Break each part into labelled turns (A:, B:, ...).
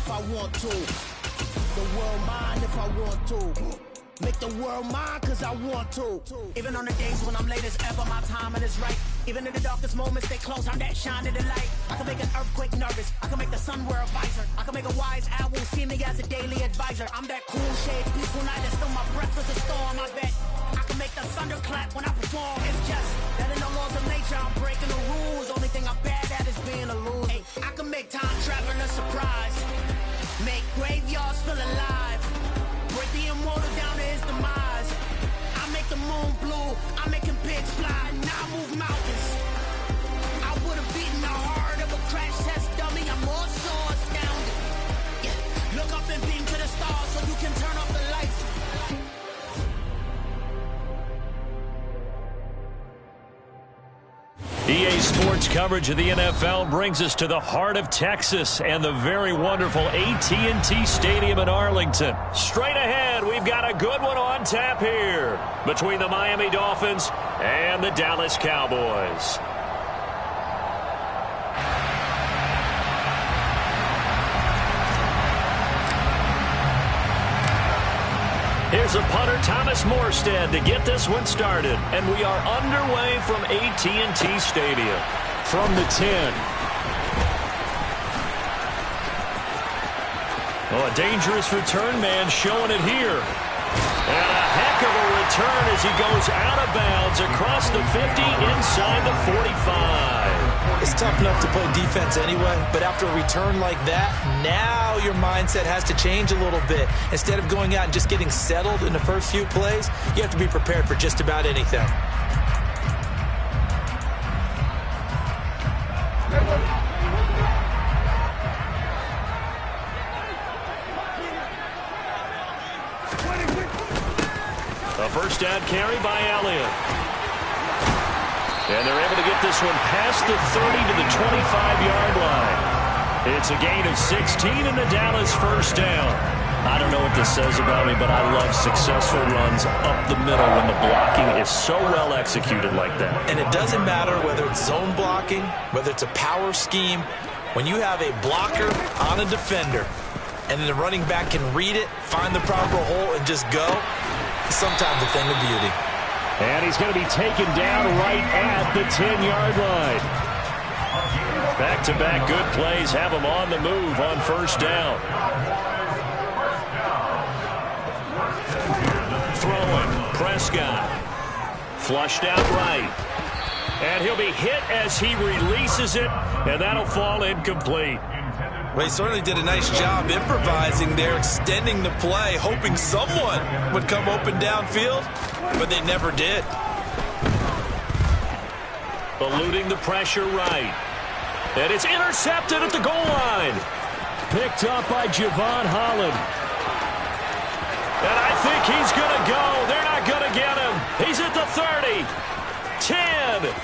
A: if I want to. The world mine if I want to. Make the world mine cause I want to. Even on the days when I'm late as ever, my timing is right. Even in the darkest moments, stay close, I'm that shine in the light. I can make an earthquake nervous, I can make the sun wear a visor. I can make a wise owl see me as a daily advisor. I'm that cool shade, peaceful night, and still my breath is a storm, I bet. I can make the thunder clap when I perform. It's just that in the laws of nature, I'm breaking the rules. Only thing I'm bad at is being a loser. Hey, I can make time travel a surprise. Make graveyards feel alive. Break the immortal down to his demise. I make the moon blue, I'm making pigs fly, and I move mountains. I would have beaten the heart of a crash test dummy. I'm more so astounded. Yeah. Look up and beam to the stars so you can turn off the lights.
B: EA Sports coverage of the NFL brings us to the heart of Texas and the very wonderful AT&T Stadium in Arlington. Straight ahead, we've got a good one on tap here between the Miami Dolphins and the Dallas Cowboys. Here's a punter, Thomas Morstead, to get this one started. And we are underway from AT&T Stadium. From the 10. Oh, a dangerous return man showing it here. And a heck of a return as he goes out of bounds across the 50 inside the 45.
C: It's tough enough to play defense anyway, but after a return like that, now your mindset has to change a little bit. Instead of going out and just getting settled in the first few plays, you have to be prepared for just about anything.
B: A first down carry by Elliott. And they're able to get this one past the 30 to the 25-yard line. It's a gain of 16 and the Dallas first down. I don't know what this says about me, but I love successful runs up the middle when the blocking is so well executed like that.
C: And it doesn't matter whether it's zone blocking, whether it's a power scheme. When you have a blocker on a defender and then the running back can read it, find the proper hole, and just go, it's sometimes a thing of beauty.
B: And he's going to be taken down right at the 10-yard line. Back-to-back good plays have him on the move on first down. Throwing, Prescott. Flushed out right. And he'll be hit as he releases it, and that'll fall incomplete.
C: Well, he certainly did a nice job improvising there, extending the play, hoping someone would come open downfield, but they never did.
B: Eluding the pressure right. And it's intercepted at the goal line. Picked up by Javon Holland. And I think he's going to go. They're not going to get him. He's at the 30. 10.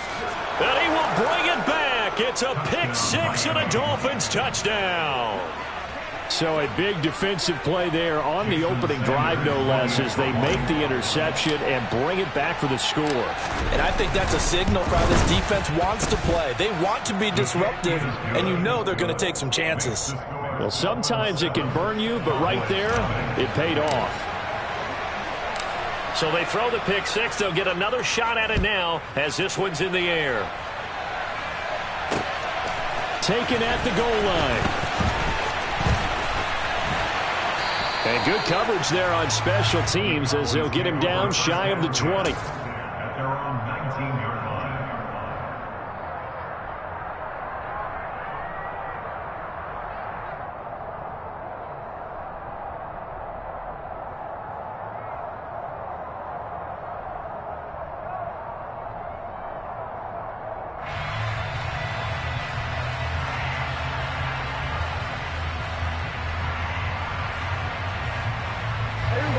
B: And he will bring it back. It's a pick six and a Dolphins touchdown. So a big defensive play there on the opening drive, no less, as they make the interception and bring it back for the score.
C: And I think that's a signal for how this defense wants to play. They want to be disruptive, and you know they're going to take some chances.
B: Well, sometimes it can burn you, but right there, it paid off. So they throw the pick six. They'll get another shot at it now as this one's in the air. Taken at the goal line. And good coverage there on special teams as they'll get him down shy of the 20.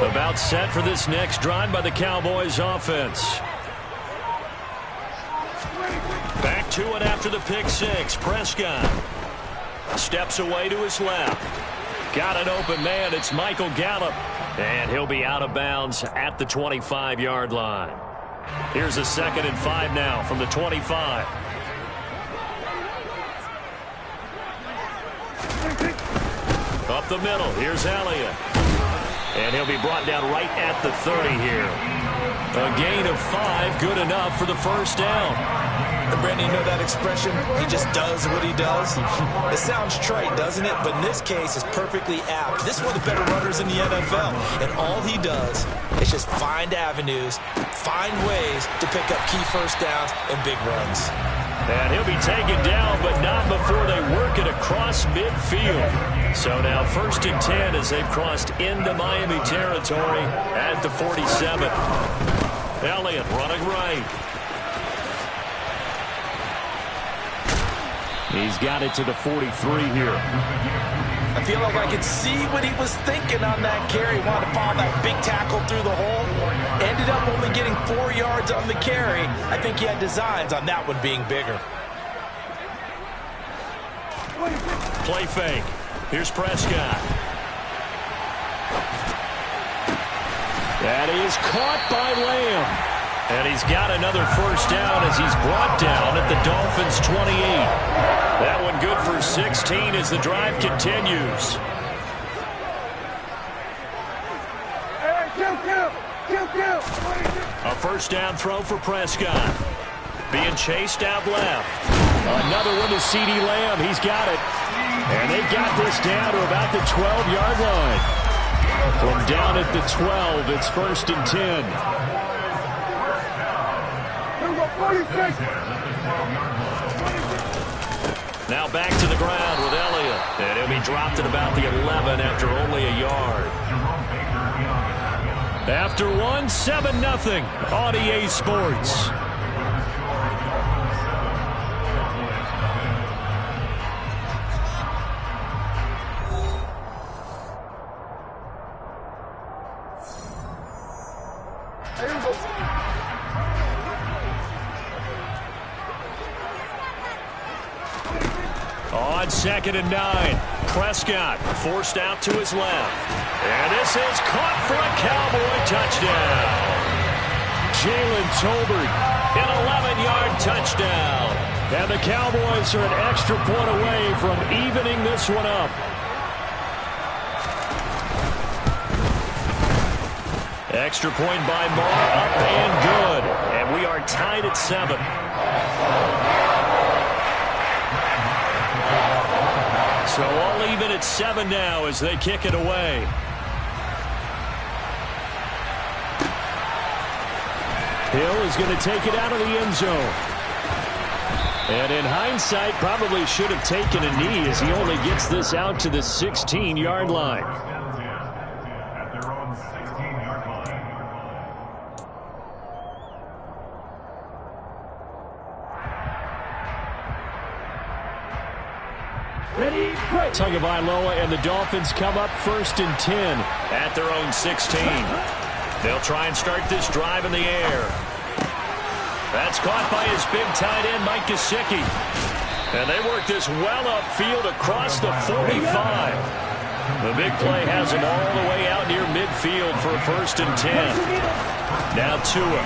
B: About set for this next drive by the Cowboys offense. Back to it after the pick six. Prescott steps away to his left. Got an open man. It's Michael Gallup. And he'll be out of bounds at the 25-yard line. Here's a 2nd and 5 now from the 25. Up the middle, here's Elliott. And he'll be brought down right at the 30 here. A gain of 5, good enough for the first down.
C: And Brandon, you know that expression? He just does what he does. It sounds trite, doesn't it? But in this case, it's perfectly apt. This is one of the better runners in the NFL. And all he does is just find avenues, find ways to pick up key first downs and big runs.
B: And he'll be taken down, but not before they work it across midfield. So now 1st and 10 as they've crossed into Miami territory at the 47. Elliott running right. He's got it to the 43 here.
C: I feel like I could see what he was thinking on that carry. He wanted to follow that big tackle through the hole. Ended up only getting 4 yards on the carry. I think he had designs on that one being bigger.
B: Play fake. Here's Prescott. That is caught by Lamb. And he's got another first down as he's brought down at the Dolphins' 28. That one good for 16 as the drive continues. A first down throw for Prescott. Being chased out left. Another one to CeeDee Lamb. He's got it. And they've got this down to about the 12-yard line. From down at the 12, it's 1st and 10. Now back to the ground with Elliott. And he'll be dropped at about the 11 after only a yard. After one, 7-0 on EA Sports. On 2nd and 9, Prescott forced out to his left. And this is caught for a Cowboy touchdown. Jalen Tolbert, an 11-yard touchdown. And the Cowboys are an extra point away from evening this one up. Extra point by Moore, up and good. And we are tied at 7. So all even at 7 now as they kick it away. Hill is going to take it out of the end zone. And in hindsight, probably should have taken a knee as he only gets this out to the 16-yard line. Tagovailoa and the Dolphins come up 1st and 10 at their own 16. They'll try and start this drive in the air. That's caught by his big tight end, Mike Gesicki. And they work this well upfield across the 45. The big play has him all the way out near midfield for a 1st and 10. Now Tua.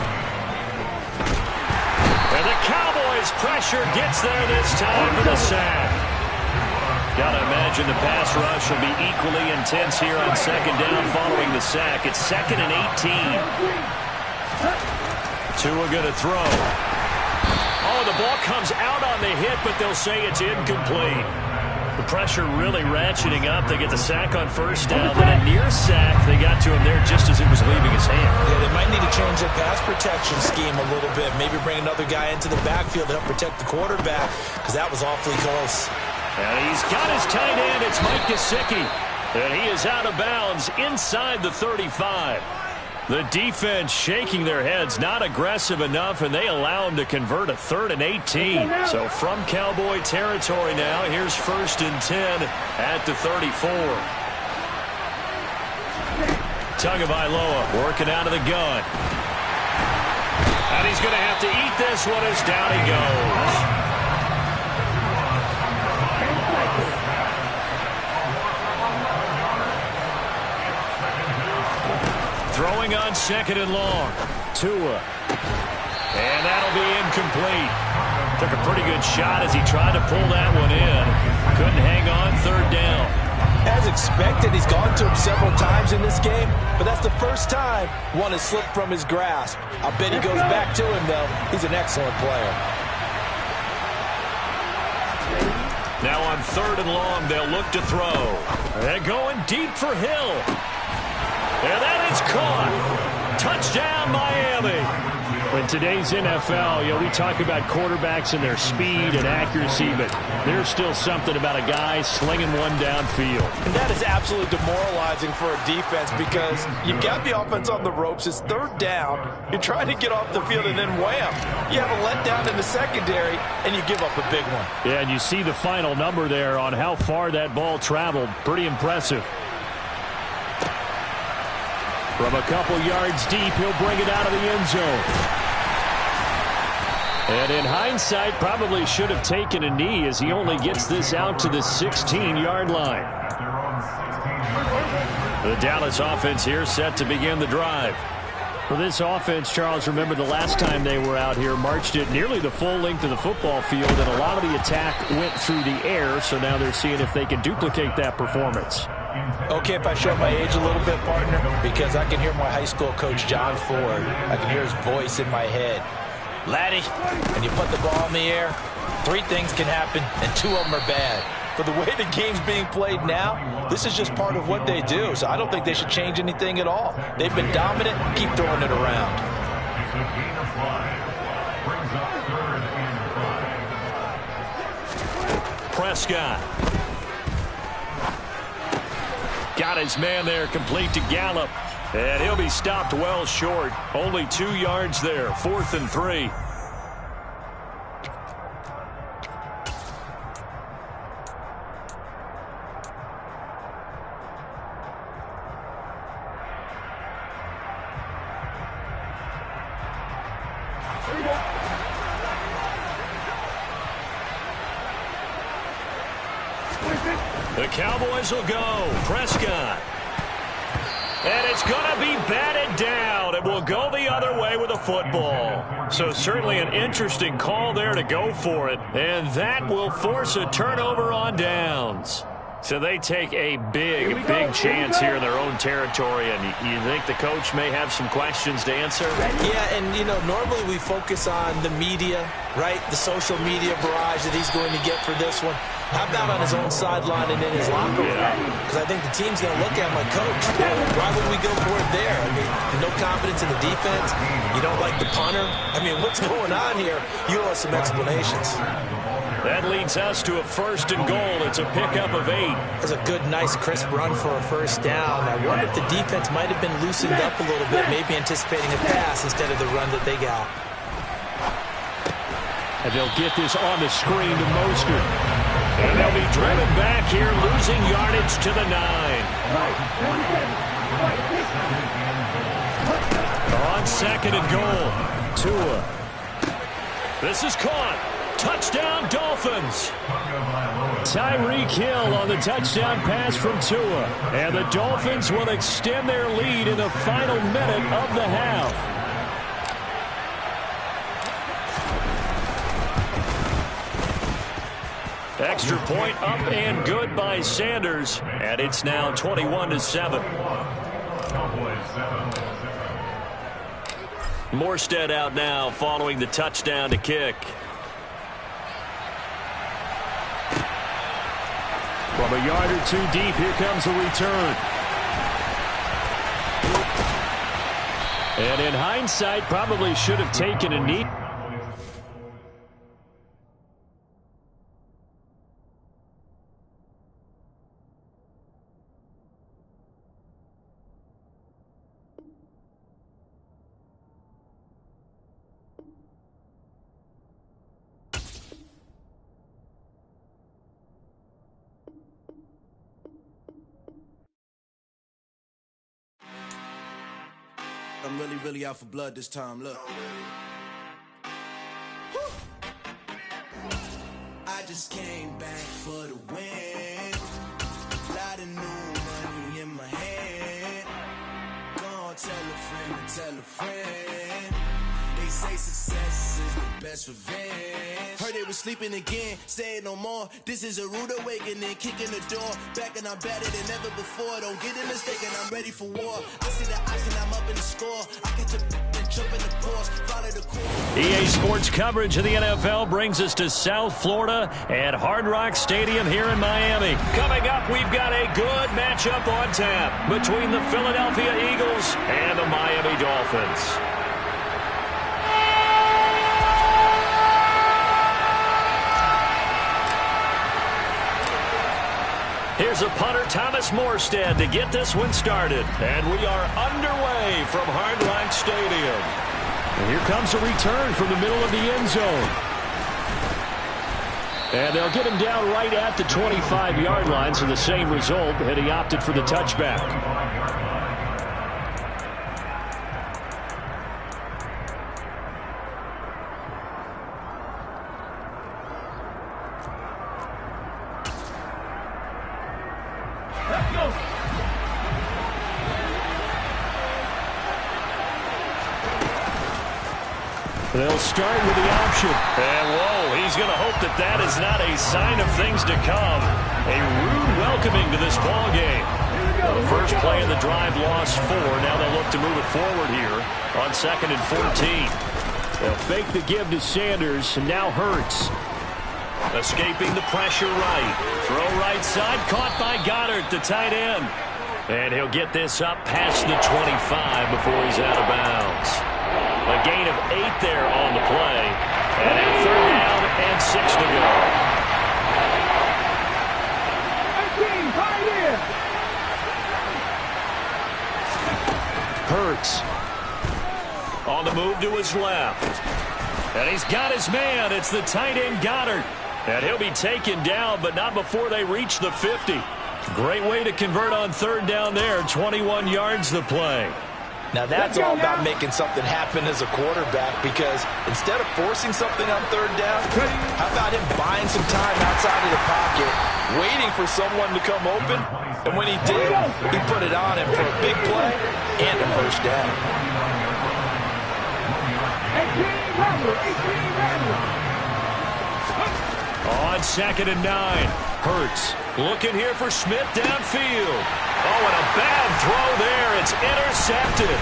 B: And the Cowboys' pressure gets there this time for the sack. Gotta imagine the pass rush will be equally intense here on 2nd down following the sack. It's 2nd and 18. Tua gonna throw. Oh, the ball comes out on the hit, but they'll say it's incomplete. The pressure really ratcheting up. They get the sack on 1st down. Then a near sack. They got to him there just as it was leaving his hand.
C: Yeah, they might need to change their pass protection scheme a little bit. Maybe bring another guy into the backfield to help protect the quarterback, because that was awfully close.
B: And he's got his tight end. It's Mike Gesicki. And he is out of bounds inside the 35. The defense shaking their heads, not aggressive enough, and they allow him to convert a 3rd and 18. So from Cowboy territory now, here's 1st and 10 at the 34. Tagovailoa working out of the gun. And he's going to have to eat this one as down he goes. Throwing on 2nd and long. Tua. And that'll be incomplete. Took a pretty good shot as he tried to pull that one in. Couldn't hang on 3rd down.
C: As expected, he's gone to him several times in this game, but that's the first time one has slipped from his grasp. I bet he goes back to him, though. He's an excellent player.
B: Now on 3rd and long, they'll look to throw. They're going deep for Hill. And that is caught. Touchdown, Miami. In today's NFL, we talk about quarterbacks and their speed and accuracy, but there's still something about a guy slinging one downfield.
C: And that is absolutely demoralizing for a defense because you've got the offense on the ropes. It's 3rd down. You're trying to get off the field, and then wham, you have a letdown in the secondary, and you give up a big one.
B: Yeah, and you see the final number there on how far that ball traveled. Pretty impressive. From a couple yards deep, he'll bring it out of the end zone. And in hindsight, probably should have taken a knee as he only gets this out to the 16-yard line. The Dallas offense here set to begin the drive. For this offense, Charles, remember the last time they were out here, marched it nearly the full length of the football field, and a lot of the attack went through the air, so now they're seeing if they can duplicate that performance.
C: Okay, if I show my age a little bit, partner, because I can hear my high school coach, John Ford. I can hear his voice in my head. Laddie, when you put the ball in the air, 3 things can happen, and 2 of them are bad. For the way the game's being played now, this is just part of what they do, so I don't think they should change anything at all. They've been dominant. Keep throwing it around.
B: Prescott. Got his man there, complete to Gallup. And he'll be stopped well short. Only 2 yards there, 4th and 3. The Cowboys will go. Prescott. And it's going to be batted down. It will go the other way with a football. So certainly an interesting call there to go for it. And that will force a turnover on downs. So they take a big chance here in their own territory. And you think the coach may have some questions to answer?
C: Yeah, and, normally we focus on the media, right? The social media barrage that he's going to get for this one. How about on his own sideline and in his locker room? Because I think the team's going to look at him like, Coach, why would we go for it there? I mean, no confidence in the defense. You don't like the punter. I mean, what's going on here? You owe us some explanations.
B: That leads us to a 1st and goal. It's a pickup of 8.
C: That's a good, nice, crisp run for a 1st down. I wonder if the defense might have been loosened up a little bit, maybe anticipating a pass instead of the run that they got.
B: And they'll get this on the screen to Mostert. And they'll be driven back here, losing yardage to the 9. On 2nd and goal, Tua. This is caught. Touchdown, Dolphins. Tyreek Hill on the touchdown pass from Tua. And the Dolphins will extend their lead in the final minute of the half. Extra point up and good by Sanders. And it's now 21-7. Morstead out now following the touchdown to kick. From a yard or 2 deep, here comes a return. And in hindsight, probably should have taken a knee.
A: I'm really out for blood this time, look. I just came back for the win. Lot of new money in my hand. Go on, tell a friend to tell a friend. They say success is the best revenge. Heard they was sleeping again, say it no more. This is a rude awakening, kicking the door. Back and I'm better than ever before. Don't get it mistaken, I'm ready for war. I see the ice and I'm up in the score. I catch a and jump in the course, follow the course.
B: EA Sports coverage of the NFL brings us to South Florida at Hard Rock Stadium here in Miami. Coming up, we've got a good matchup on tap between the Philadelphia Eagles and the Miami Dolphins. Here's a punter, Thomas Morstead, to get this one started. And we are underway from Hard Rock Stadium. And here comes a return from the middle of the end zone. And they'll get him down right at the 25-yard line, so the same result, and he opted for the touchback. They'll start with the option. And, whoa, he's going to hope that that is not a sign of things to come. A rude welcoming to this ball game. The first play of the drive lost 4. Now they'll look to move it forward here on 2nd and 14. They'll fake the give to Sanders, and now Hurts. Escaping the pressure right. Throw right side, caught by Goddard, the tight end. And he'll get this up past the 25 before he's out of bounds. A gain of 8 there on the play. And a 3rd down and 6 to go. Hurts. On the move to his left. And he's got his man. It's the tight end Goddard. And he'll be taken down, but not before they reach the 50. Great way to convert on 3rd down there. 21 yards the play.
C: Now that's all about making something happen as a quarterback, because instead of forcing something on 3rd down, how about him buying some time outside of the pocket, waiting for someone to come open, and when he did, he put it on him for a big play and a 1st down.
B: On 2nd and 9, Hurts looking here for Smith downfield. Oh, and a bad throw there. It's intercepted.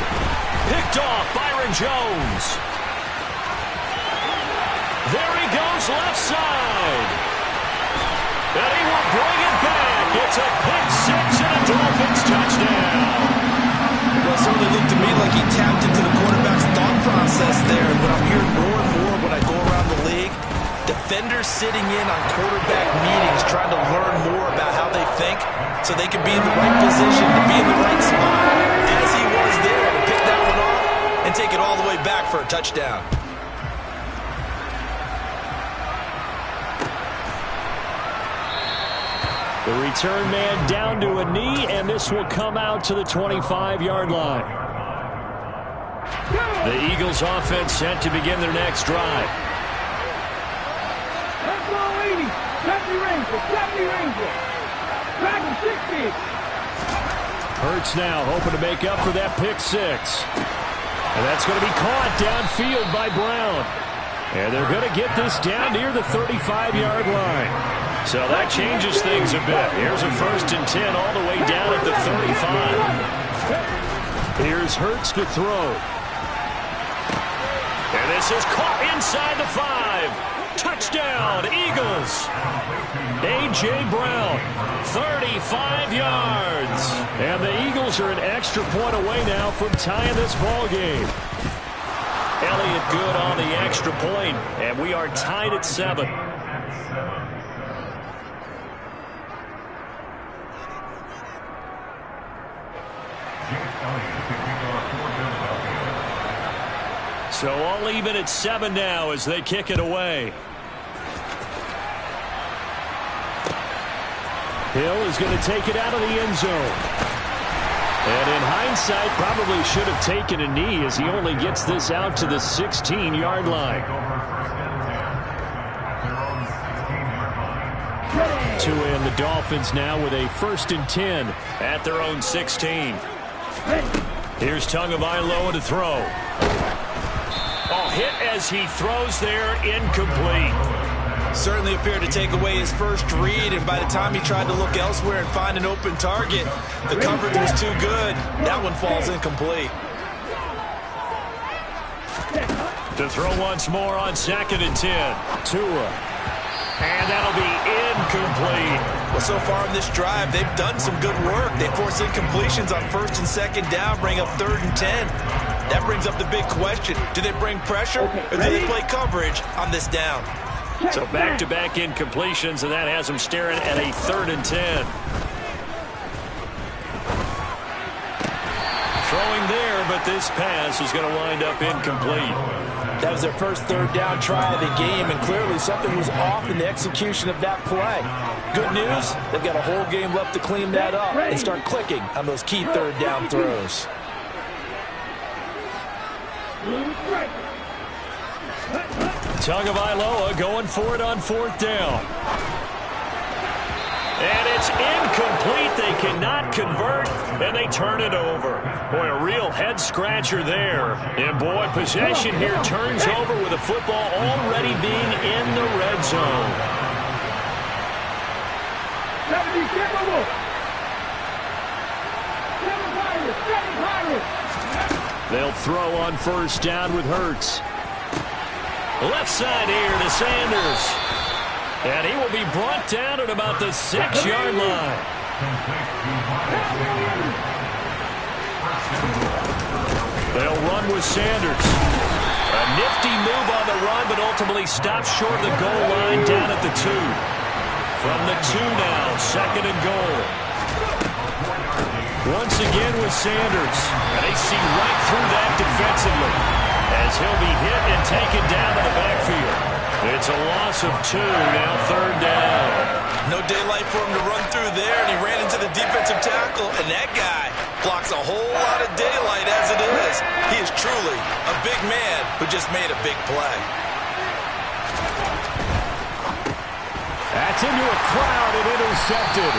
B: Picked off Byron Jones. There he goes left side. And he will bring it back. It's a pick 6 and a Dolphins touchdown.
C: Well, it certainly looked to me like he tapped into the quarterback's thought process there. And what I'm hearing more and more when I go around the league, defenders sitting in on quarterback meetings trying to learn more about how they think so they can be in the right position, to be in the right spot, as he was there, to pick that one off and take it all the way back for a touchdown.
B: The return man down to a knee, and this will come out to the 25-yard line. The Eagles offense set to begin their next drive. Hurts now hoping to make up for that pick 6. And that's going to be caught downfield by Brown. And they're going to get this down near the 35-yard line. So that changes things a bit. Here's a 1st and 10 all the way down at the 35. Here's Hurts to throw. And this is caught inside the 5. Touchdown, Eagles. A.J. Brown, 35 yards. And the Eagles are an extra point away now from tying this ball game. Elliott good on the extra point, and we are tied at 7. So all even at 7 now as they kick it away. Hill is going to take it out of the end zone. And in hindsight, probably should have taken a knee as he only gets this out to the 16-yard line. To end the Dolphins now with a 1st and 10 at their own 16. Here's Tagovailoa to throw. Oh, hit as he throws there, incomplete.
C: Certainly appeared to take away his first read, and by the time he tried to look elsewhere and find an open target, the coverage was too good. That one falls incomplete.
B: To throw once more on 2nd and 10. Tua. And that'll be incomplete.
C: Well, so far in this drive, they've done some good work. They force incompletions on 1st and 2nd down, bring up 3rd and 10. That brings up the big question. Do they bring pressure, or do they play coverage on this down?
B: So back-to-back incompletions, and that has them staring at a 3rd and 10. Throwing there, but this pass is going to wind up incomplete.
C: That was their first 3rd down try of the game, and clearly something was off in the execution of that play. Good news, they've got a whole game left to clean that up and start clicking on those key 3rd down throws.
B: Tagovailoa going for it on 4th down. And it's incomplete. They cannot convert, and they turn it over. Boy, a real head-scratcher there. And, boy, possession here turns over with the football already being in the red zone. They'll throw on 1st down with Hurts. Left side here to Sanders. And he will be brought down at about the 6-yard line. They'll run with Sanders. A nifty move on the run, but ultimately stops short of the goal line down at the 2. From the 2 now, 2nd and goal. Once again with Sanders. And they see right through that defensively, as he'll be hit and taken down in the backfield. It's a loss of 2, now 3rd down.
C: No daylight for him to run through there, and he ran into the defensive tackle, and that guy blocks a whole lot of daylight as it is. He is truly a big man who just made a big play.
B: That's into a crowd and intercepted.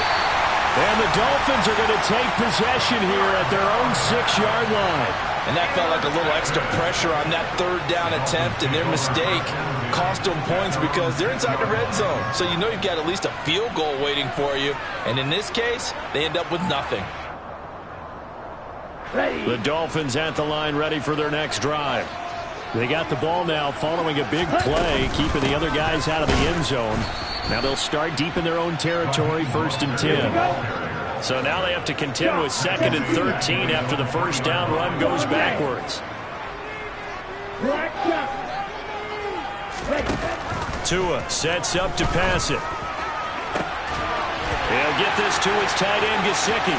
B: And the Dolphins are going to take possession here at their own 6-yard line.
C: And that felt like a little extra pressure on that 3rd down attempt, and their mistake cost them points because they're inside the red zone. So you know you've got at least a field goal waiting for you. And in this case, they end up with nothing.
B: The Dolphins at the line ready for their next drive. They got the ball now following a big play, keeping the other guys out of the end zone. Now they'll start deep in their own territory, 1st and 10. So now they have to contend with 2nd and 13 after the 1st down run goes backwards. Tua sets up to pass it. He'll get this to his tight end, Gesicki.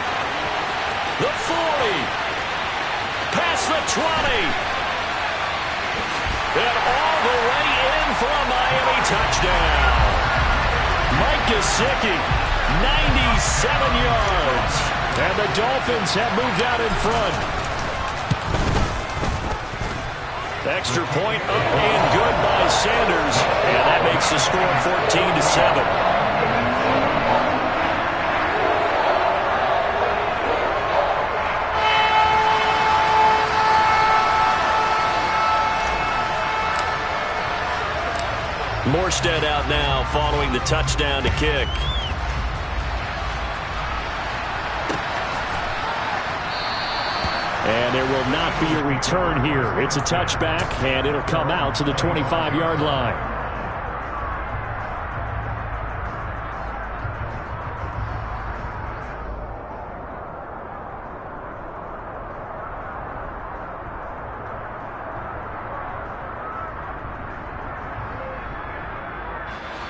B: The 40. Past the 20. And all the way in for a Miami touchdown. Mike Gesicki, 97 yards. And the Dolphins have moved out in front. Extra point up and good by Sanders. And that makes the score 14-7. Morstead out now following the touchdown to kick. And there will not be a return here. It's a touchback, and it'll come out to the 25-yard line.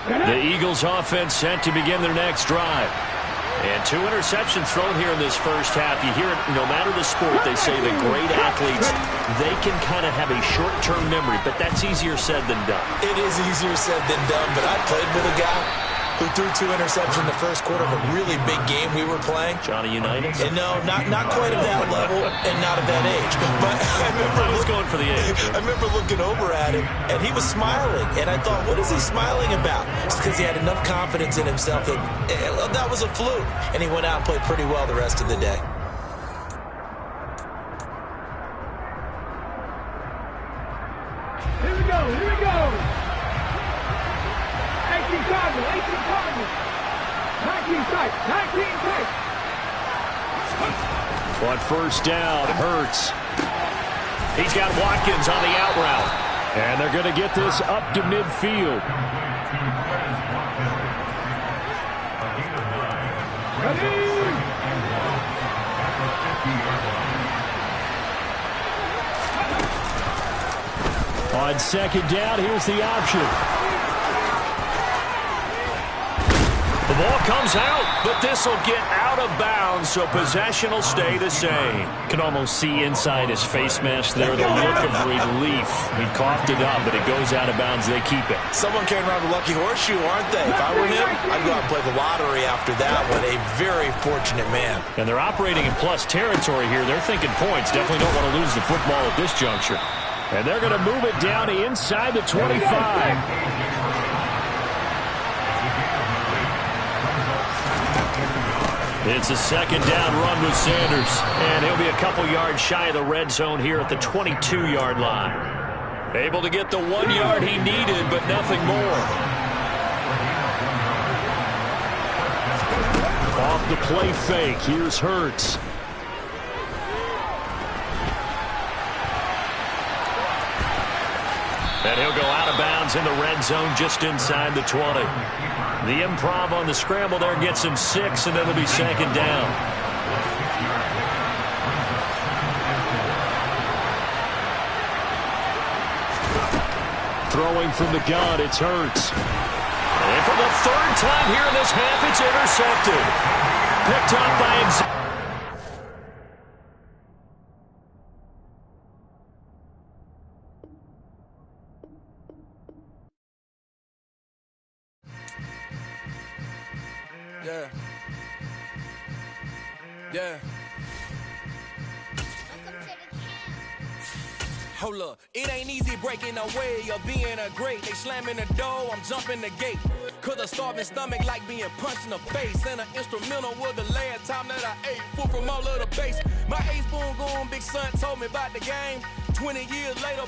B: The Eagles offense set to begin their next drive. And 2 interceptions thrown here in this first half. You hear it, no matter the sport, they say that great athletes, they can kind of have a short-term memory, but that's easier said than done.
C: It is easier said than done, but I played with a guy who threw 2 interceptions in the first quarter of a really big game we were playing.
B: Johnny Unitas?
C: And no, not quite at that level and not at that age. But I
B: was going for the age.
C: I remember looking over at him, and he was smiling. And I thought, what is he smiling about? It's because he had enough confidence in himself that that was a fluke. And he went out and played pretty well the rest of the day.
B: On first down, Hurts. He's got Watkins on the out route. And they're going to get this up to midfield. On second down, here's the option. The ball comes out, but this will get out of bounds, so possession will stay the same. Can almost see inside his face mask there, the look of relief. He coughed it up, but it goes out of bounds. They keep it.
C: Someone carrying around a lucky horseshoe, aren't they? If I were him, I'd go out and play the lottery after that one. A very fortunate man.
B: And they're operating in plus territory here. They're thinking points. Definitely don't want to lose the football at this juncture. And they're going to move it down to inside the 25. It's a second down run with Sanders. And he'll be a couple yards shy of the red zone here at the 22-yard line. Able to get the 1 yard he needed, but nothing more. Off the play fake, here's Hurts. And he'll go out of bounds in the red zone just inside the 20. The improv on the scramble there gets him 6, and it'll be second down. Throwing from the gun, it's Hurts. And for the third time here in this half, it's intercepted. Picked up by
D: Yeah. Hold up, it ain't easy breaking away or being a great. They slamming the door, I'm jumping the gate. Cause a starving stomach like being punched in the face. And an instrumental was the last time that I ate food from all of the base. My ace boom goon, big son told me about the game. 20 years later,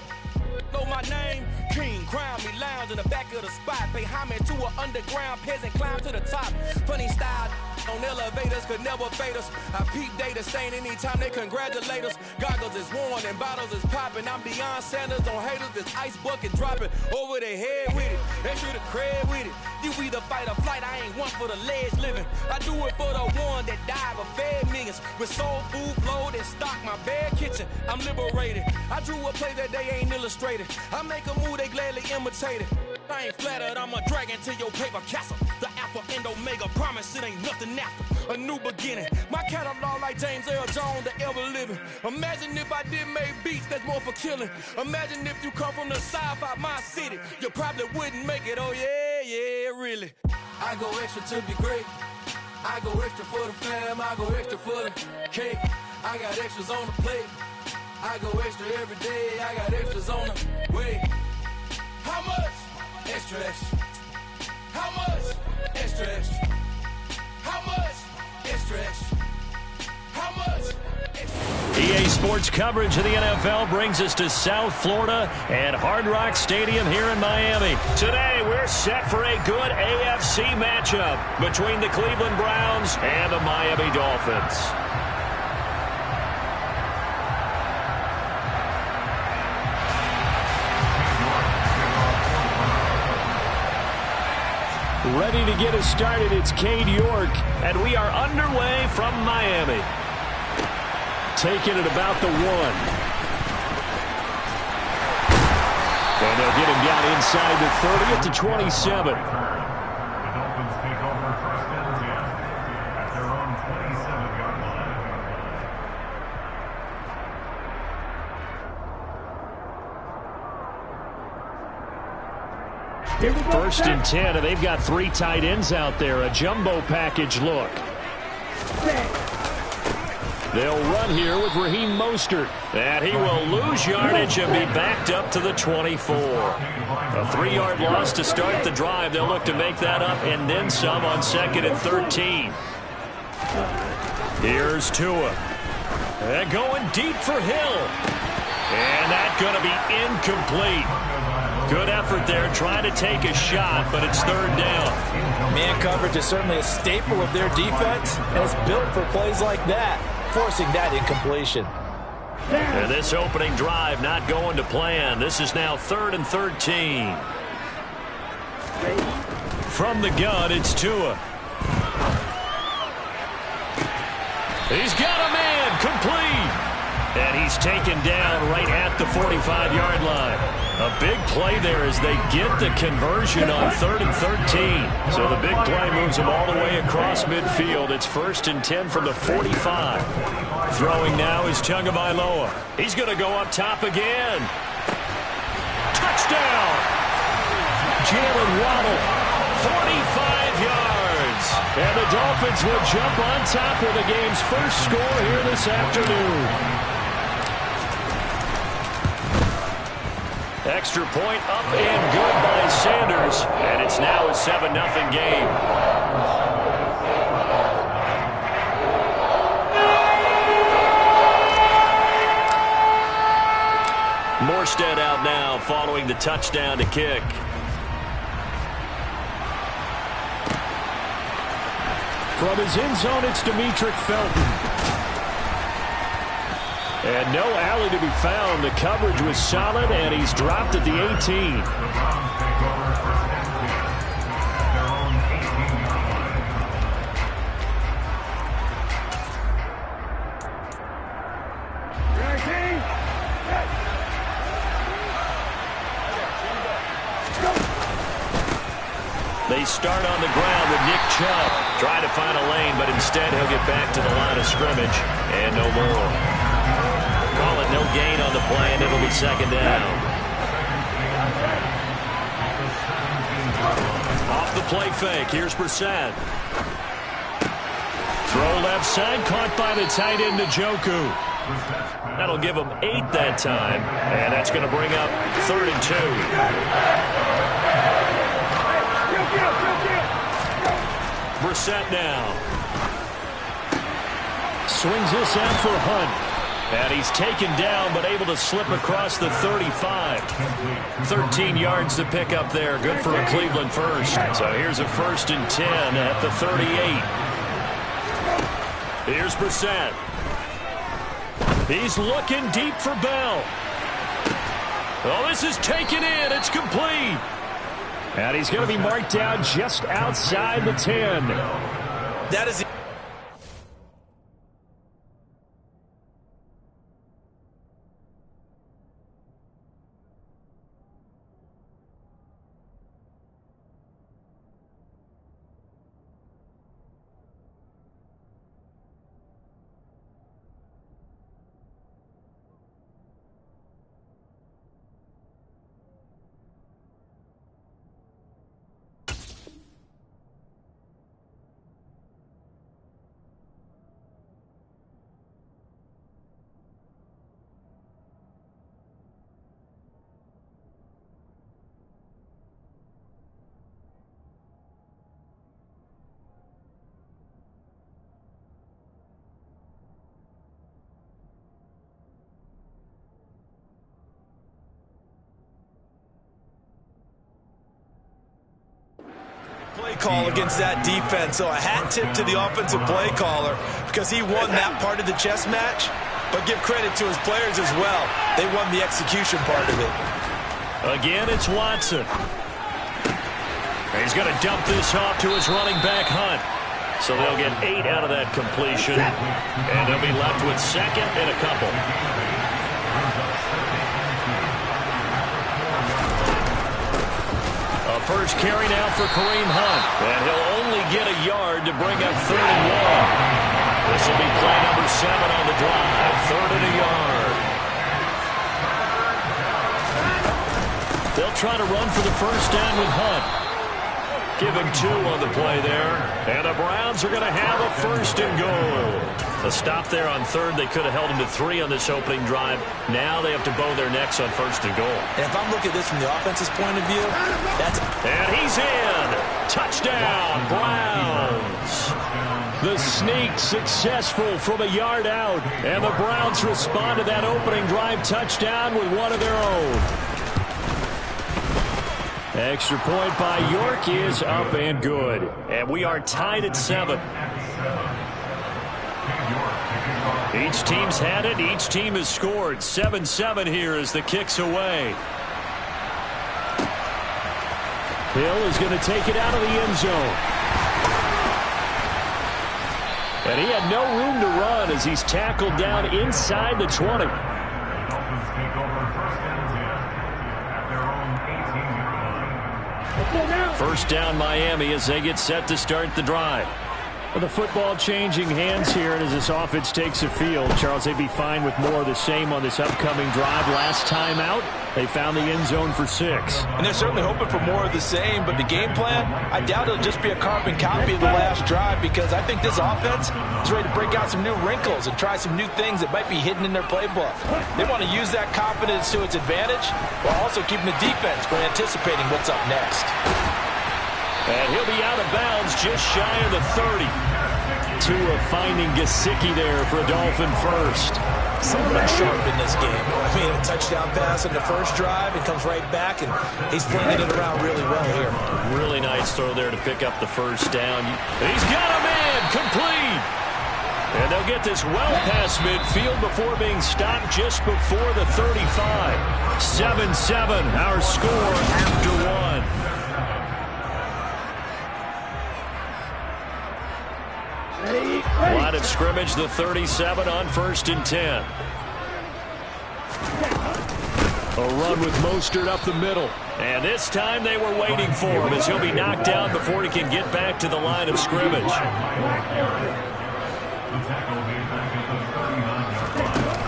D: know my name. King, crown me, lounge in the back of the spot. Pay homage to an underground peasant, climb to the top. Funny style on elevators could never fade us. I peep data stain anytime they congratulate us. Goggles is worn and bottles is popping. I'm Deion Sanders on haters, this ice bucket dropping over their head with it. They should have cred with it. You either fight or flight, I ain't one for the ledge living. I do it for the one that died but fed millions. With soul food flowed and stocked my bare kitchen. I'm liberated. I drew a play that they ain't illustrated. I make a move, they gladly imitate it. I ain't flattered, I'm a dragon to your paper castle. The Alpha and Omega, promise it ain't nothing after. A new beginning. My catalog like James Earl Jones, the ever living. Imagine if I did make beats that's more for killing. Imagine if you come from the south out my city. You probably wouldn't make it, oh yeah, yeah, really. I go extra to be great. I go extra for the fam, I go extra for the cake. I got extras on the plate. I go extra every day, I got extras on the way. How much? Extra, extra. How much? Extra, extra. How much? Extra, extra. How much?
B: EA Sports coverage of the NFL brings us to South Florida and Hard Rock Stadium here in Miami. Today, we're set for a good AFC matchup between the Cleveland Browns and the Miami Dolphins. Ready to get us started, it's Cade York, and we are underway from Miami. Taking it about the 1. And they'll get him down inside the 30 at the 27.
E: The Dolphins take over first and 10 at their own 27-yard line.
B: First and 10, and they've got 3 tight ends out there. A jumbo package look. They'll run here with Raheem Mostert. And he will lose yardage and be backed up to the 24. A 3-yard loss to start the drive. They'll look to make that up and then some on second and 13. Here's Tua. And going deep for Hill. And that's going to be incomplete. Good effort there, trying to take a shot, but it's third down.
C: Man coverage is certainly a staple of their defense, and it's built for plays like that, forcing that incompletion.
B: And this opening drive not going to plan. This is now 3rd and 13. From the gun, it's Tua. He's got a man, complete. And he's taken down right at the 45-yard line. A big play there as they get the conversion on 3rd and 13. So the big play moves them all the way across midfield. It's 1st and 10 from the 45. Throwing now is Tagovailoa. He's going to go up top again. Touchdown! Jalen Waddle, 45 yards. And the Dolphins will jump on top with the game's first score here this afternoon. Extra point up and good by Sanders. And it's now a 7-0 game. Morstead out now following the touchdown to kick. From his end zone, it's Demetric Felton. And no alley to be found. The coverage was solid, and he's dropped at the 18.
E: The Browns take over 1st and 10 at their own 18-yard line.
B: They start on the ground with Nick Chubb. Trying to find a lane, but instead he'll get back to the line of scrimmage. And no more. Call it no gain on the play, and it'll be 2nd down. Off the play fake, here's Brissett. Throw left side, caught by the tight end Njoku. That'll give him 8 that time, and that's going to bring up 3rd and 2. Brissett now. Swings this out for Hunt. And he's taken down, but able to slip across the 35. 13 yards to pick up there. Good for a Cleveland first. So here's a 1st and 10 at the 38. Here's Brissett. He's looking deep for Bell. Oh, this is taken in. It's complete. And he's going to be marked down just outside the 10.
C: That is play call against that defense. So a hat tip to the offensive play caller because he won that part of the chess match. But give credit to his players as well. They won the execution part of it.
B: Again, it's Watson. He's going to dump this off to his running back, Hunt. So they'll get 8 out of that completion. And they'll be left with 2nd and a couple. First carry now for Kareem Hunt. And he'll only get a yard to bring up 3rd and 1. This will be play number 7 on the drive. 3rd and a yard. They'll try to run for the first down with Hunt. Give him 2 on the play there. And the Browns are going to have a 1st and goal. A stop there on 3rd. They could have held him to 3 on this opening drive. Now they have to bow their necks on 1st and goal.
C: And if I'm looking at this from the offense's point of view, that's...
B: And he's in. Touchdown, Browns. The sneak successful from a yard out. And the Browns respond to that opening drive touchdown with one of their own. Extra point by York is up and good. And we are tied at 7. Each team's had it. Each team has scored. 7-7 here as the kick's away. Hill is going to take it out of the end zone. And he had no room to run as he's tackled down inside the 20.
E: Dolphins take over first and 10 at their own 18-yard line.
B: First down Miami as they get set to start the drive. With the football changing hands here, and as this offense takes the field, Charles, they'd be fine with more of the same on this upcoming drive. Last time out, they found the end zone for 6.
C: And they're certainly hoping for more of the same, but the game plan, I doubt it'll just be a carbon copy of the last drive, because I think this offense is ready to break out some new wrinkles and try some new things that might be hidden in their playbook. They want to use that confidence to its advantage while also keeping the defense from anticipating what's up next.
B: And he'll be out of bounds just shy of the 30. Tua finding Gesicki there for a Dolphin first.
C: Someone sharp in this game. I mean, a touchdown pass in the first drive, it comes right back, and he's flinging it around really well here.
B: Really nice throw there to pick up the first down. He's got a man, complete. And they'll get this well past midfield before being stopped just before the 35. 7-7, our score after 1. Line of scrimmage, the 37 on 1st and 10. A run with Mostert up the middle. And this time they were waiting for him as he'll be knocked down before he can get back to the line of scrimmage.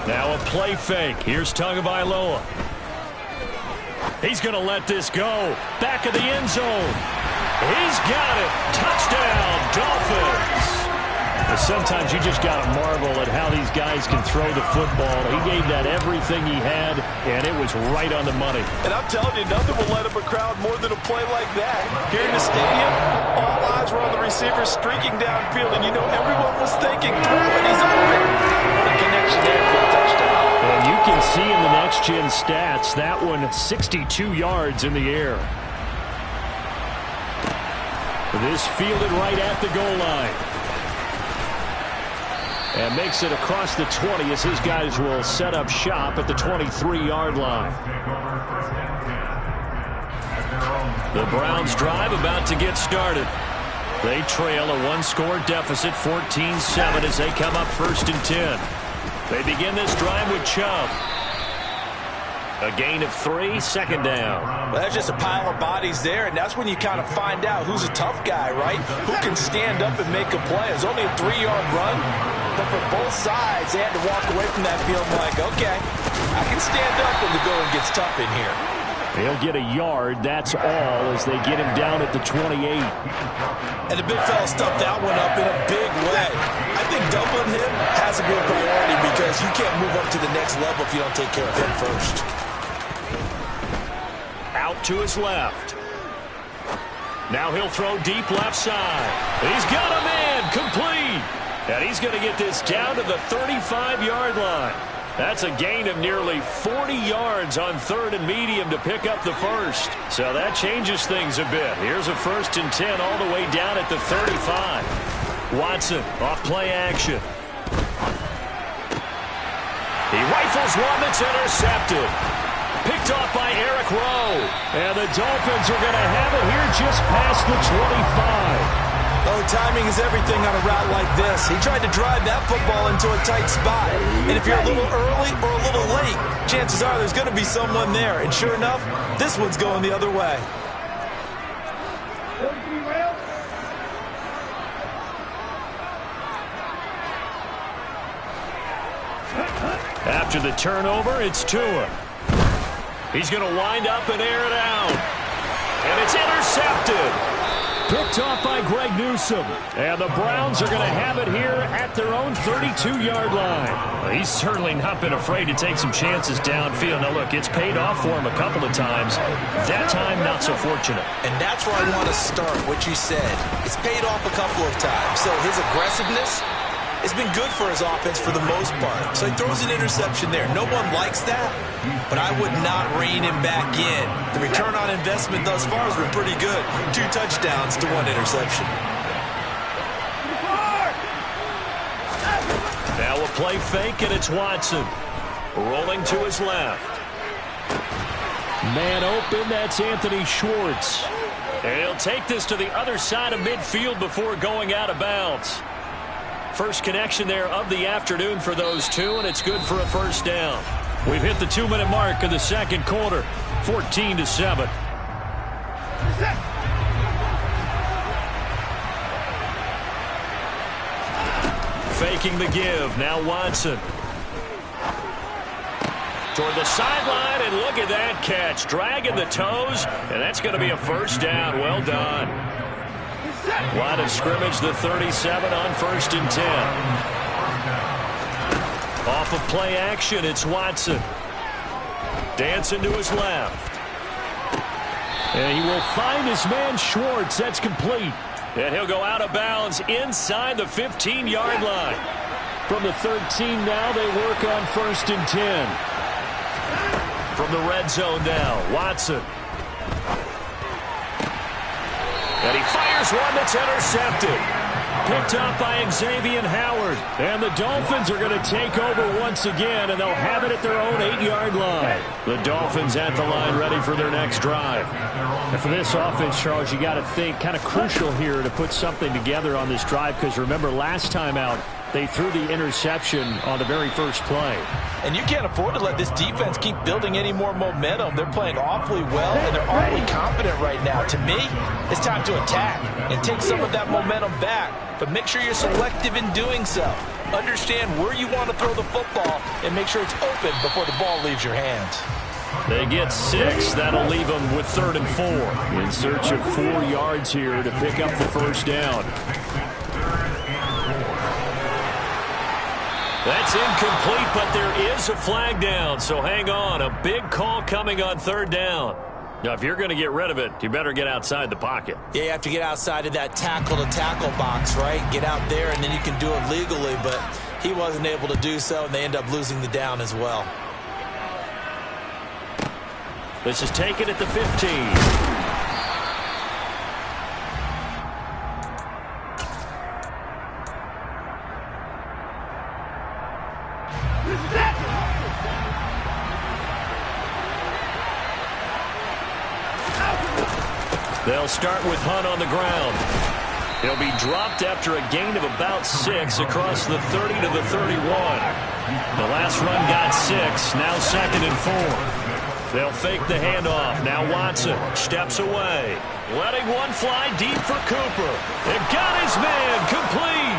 B: Now a play fake. Here's Tagovailoa. He's going to let this go. Back of the end zone. He's got it. Touchdown, Dolphins. Sometimes you just got to marvel at how these guys can throw the football. He gave that everything he had, and it was right on the money.
C: And I'm telling you, nothing will light up a crowd more than a play like that. Here in the stadium, all eyes were on the receiver streaking downfield, and you know everyone was thinking, throw it, he's open. The connection there for a touchdown.
B: And you can see in the next-gen stats, that one 62 yards in the air. This fielded right at the goal line. And makes it across the 20 as his guys will set up shop at the 23-yard line. The Browns drive about to get started. They trail a one-score deficit, 14-7, as they come up 1st and 10. They begin this drive with Chubb. A gain of 3, 2nd down.
C: Well, that's just a pile of bodies there, and that's when you kind of find out who's a tough guy, right? Who can stand up and make a play. It's only a 3-yard run, but for both sides, they had to walk away from that field like, okay, I can stand up when the going gets tough in here.
B: He'll get a yard, that's all, as they get him down at the 28.
C: And the big fella stuffed that one up in a big way. I think doubling him has to be a priority because you can't move up to the next level if you don't take care of him first.
B: Out to his left. Now he'll throw deep left side. He's got a man, complete. And he's going to get this down to the 35-yard line. That's a gain of nearly 40 yards on 3rd and medium to pick up the first. So that changes things a bit. Here's a 1st and 10 all the way down at the 35. Watson off play action. He rifles one that's intercepted. Picked off by Eric Rowe. And the Dolphins are going to have it here just past the 25.
C: Oh, timing is everything on a route like this. He tried to drive that football into a tight spot. And if you're a little early or a little late, chances are there's going to be someone there. And sure enough, this one's going the other way.
B: After the turnover, it's Tua. He's going to wind up and air it out. And it's intercepted. Picked off by Greg Newsome. And the Browns are going to have it here at their own 32-yard line. Well, he's certainly not been afraid to take some chances downfield. Now, look, it's paid off for him a couple of times. That time, not so fortunate.
C: And that's where I want to start, what you said. It's paid off a couple of times. So his aggressiveness it's been good for his offense for the most part. So he throws an interception there. No one likes that, but I would not rein him back in. The return on investment thus far has been pretty good. 2 touchdowns to 1 interception.
B: Now a play fake, and it's Watson. Rolling to his left. Man open, that's Anthony Schwartz. And he'll take this to the other side of midfield before going out of bounds. First connection there of the afternoon for those two, and it's good for a first down. We've hit the 2-minute mark of the second quarter, 14-7. Faking the give, now Watson. Toward the sideline, and look at that catch. Dragging the toes, and that's going to be a first down. Well done. Line of scrimmage, the 37 on 1st and 10. Off of play action, it's Watson. Dancing to his left. And he will find his man Schwartz. That's complete. And he'll go out of bounds inside the 15-yard line. From the 13 now, they work on 1st and 10. From the red zone now, Watson. And he fires one that's intercepted. Picked up by Xavier Howard. And the Dolphins are going to take over once again, and they'll have it at their own 8-yard line. The Dolphins at the line ready for their next drive.
F: And for this offense, Charles, you got to think kind of crucial here to put something together on this drive, because remember last time out, they threw the interception on the very first play.
C: And you can't afford to let this defense keep building any more momentum. They're playing awfully well, and they're awfully confident right now. To me, it's time to attack and take some of that momentum back. But make sure you're selective in doing so. Understand where you want to throw the football and make sure it's open before the ball leaves your hands.
B: They get 6. That'll leave them with 3rd and 4.
F: In search of 4 yards here to pick up the first down.
B: That's incomplete, but there is a flag down, so hang on. A big call coming on 3rd down. Now, if you're going to get rid of it, you better get outside the pocket.
C: Yeah, you have to get outside of that tackle-to-tackle box, right? Get out there, and then you can do it legally, but he wasn't able to do so, and they end up losing the down as well.
B: This is taken at the 15. They'll start with Hunt on the ground. He'll be dropped after a gain of about 6 across the 30 to the 31. The last run got 6, now 2nd and 4. They'll fake the handoff. Now Watson steps away. Letting one fly deep for Cooper. It got his man complete.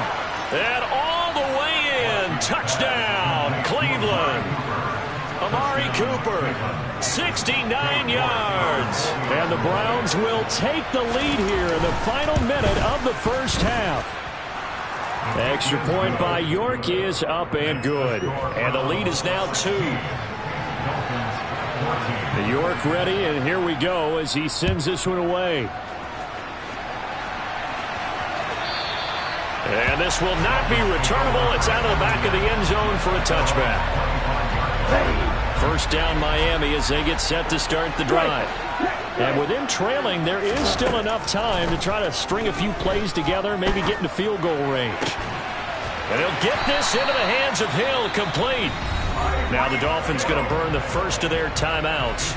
B: And all the way in. Touchdown, Cleveland. Amari Cooper, 69 yards.
F: And the Browns will take the lead here in the final minute of the first half. Extra point by York is up and good.
B: And the lead is now 2.
F: York ready, and here we go as he sends this one away.
B: And this will not be returnable. It's out of the back of the end zone for a touchback. First down Miami as they get set to start the drive.
F: And with them trailing, there is still enough time to try to string a few plays together, maybe get into field goal range.
B: And he'll get this into the hands of Hill, complete. Now the Dolphins going to burn the first of their timeouts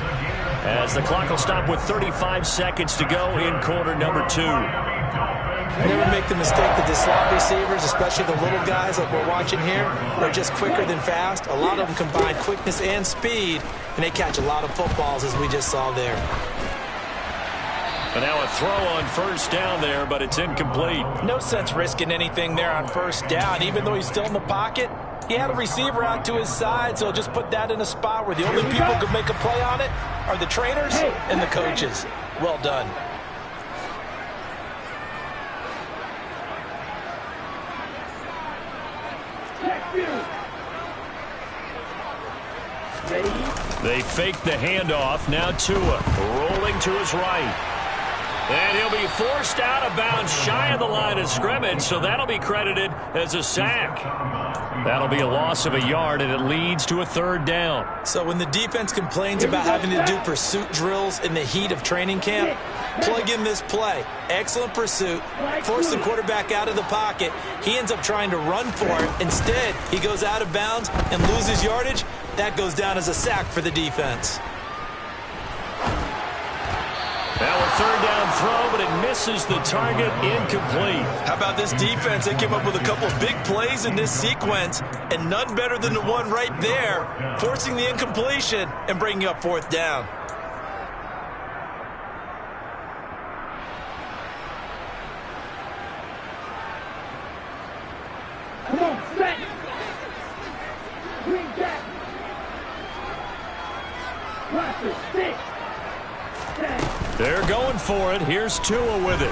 B: as the clock will stop with 35 seconds to go in quarter number 2.
C: Never make the mistake that the slot receivers, especially the little guys like we're watching here, they're just quicker than fast. A lot of them combine quickness and speed, and they catch a lot of footballs as we just saw there.
B: And now a throw on first down there, but it's incomplete.
C: No sense risking anything there on first down. Even though he's still in the pocket, he had a receiver out to his side, so just put that in a spot where the only people who can make a play on it are the trainers and the coaches. Well done.
B: They fake the handoff. Now Tua rolling to his right. And he'll be forced out of bounds shy of the line of scrimmage, so that'll be credited as a sack. That'll be a loss of a yard, and it leads to a third down.
C: So when the defense complains about having to do pursuit drills in the heat of training camp, plug in this play. Excellent pursuit. Force the quarterback out of the pocket. He ends up trying to run for it. Instead, he goes out of bounds and loses yardage. That goes down as a sack for the defense.
B: Now a third down throw, but it misses the target, incomplete.
C: How about this defense? They came up with a couple of big plays in this sequence, and none better than the one right there, forcing the incompletion and bringing up fourth down.
A: Come on, set. Green back. Practice, stick.
B: They're going for it. Here's Tua with it.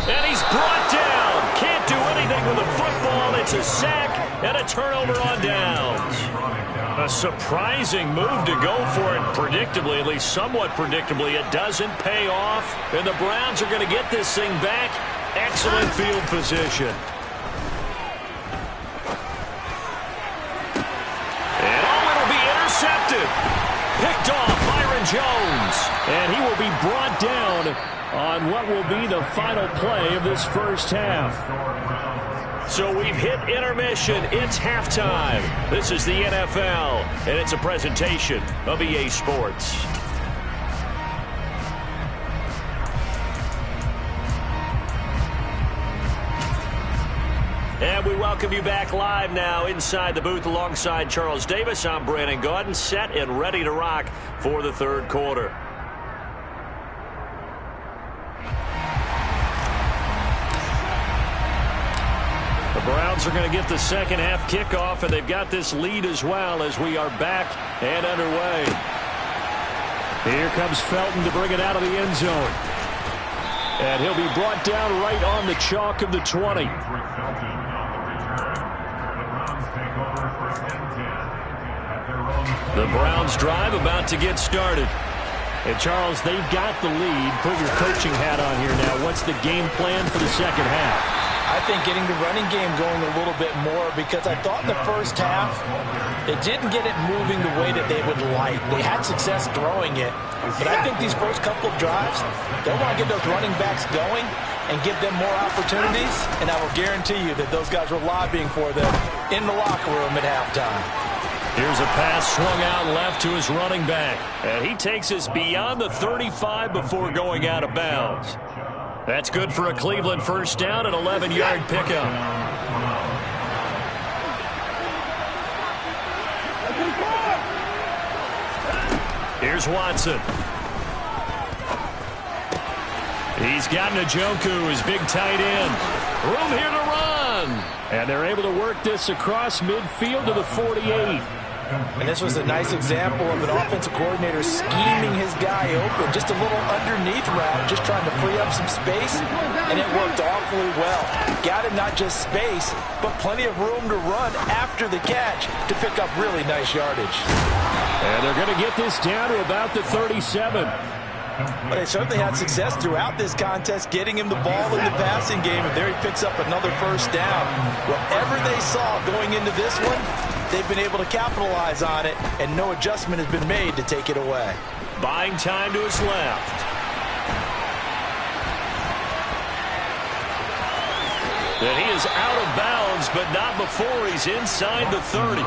B: And he's brought down. Can't do anything with the football. It's a sack and a turnover on downs. A surprising move to go for it predictably, at least somewhat predictably. It doesn't pay off, and the Browns are going to get this thing back. Excellent field position. Intercepted. Picked off Byron Jones. And he will be brought down on what will be the final play of this first half. So we've hit intermission. It's halftime. This is the NFL, and it's a presentation of EA Sports. And we welcome you back live now inside the booth alongside Charles Davis. I'm Brandon Gaudin, set and ready to rock for the third quarter. The Browns are going to get the second half kickoff, and they've got this lead as well as we are back and underway. Here comes Felton to bring it out of the end zone. And he'll be brought down right on the chalk of the 20. The Browns drive about to get started. And Charles, they've got the lead. Put your coaching hat on here now. What's the game plan for the second half?
C: I think getting the running game going a little bit more, because I thought in the first half they didn't get it moving the way that they would like. They had success throwing it, but I think these first couple of drives, they want to get those running backs going and give them more opportunities, and I will guarantee you that those guys were lobbying for them in the locker room at halftime.
B: Here's a pass swung out left to his running back, and he takes us beyond the 35 before going out of bounds. That's good for a Cleveland first down, an 11-yard pickup. Here's Watson. He's got Njoku, his big tight end. Room here to run. And they're able to work this across midfield to the 48.
C: And this was a nice example of an offensive coordinator scheming his guy open. Just a little underneath route, just trying to free up some space, and it worked awfully well. Got him not just space, but plenty of room to run after the catch to pick up really nice yardage.
B: And they're going to get this down to about the 37.
C: But they certainly had success throughout this contest, getting him the ball in the passing game, and there he picks up another first down. Whatever they saw going into this one, they've been able to capitalize on it, and no adjustment has been made to take it away.
B: Buying time to his left. And he is out of bounds, but not before he's inside the 30.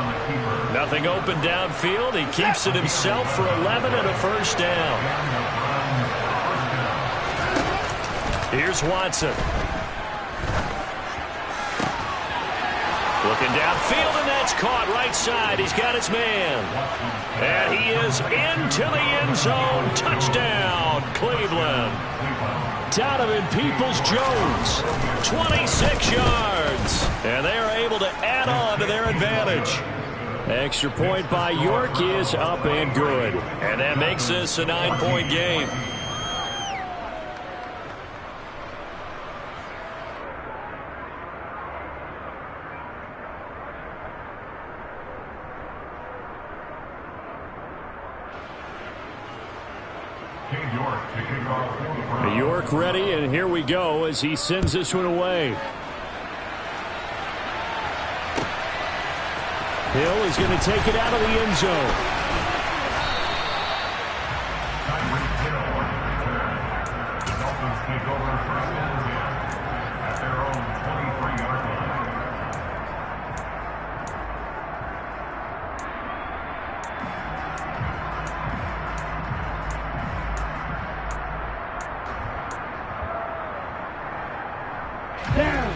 B: Nothing open downfield. He keeps it himself for 11 and a first down. Here's Watson. Looking downfield, and that's caught right side. He's got his man. And he is into the end zone. Touchdown, Cleveland. Donovan Peoples-Jones, 26 yards. And they are able to add on to their advantage. Extra point by York is up and good. And that makes this a 9-point game.
E: York to kick off for the Browns.
F: York ready, and here we go as he sends this one away. Hill is going to take it out of the end zone.
E: Tyreek Hill return. The Dolphins take over first and 10 at their own 23-yard line.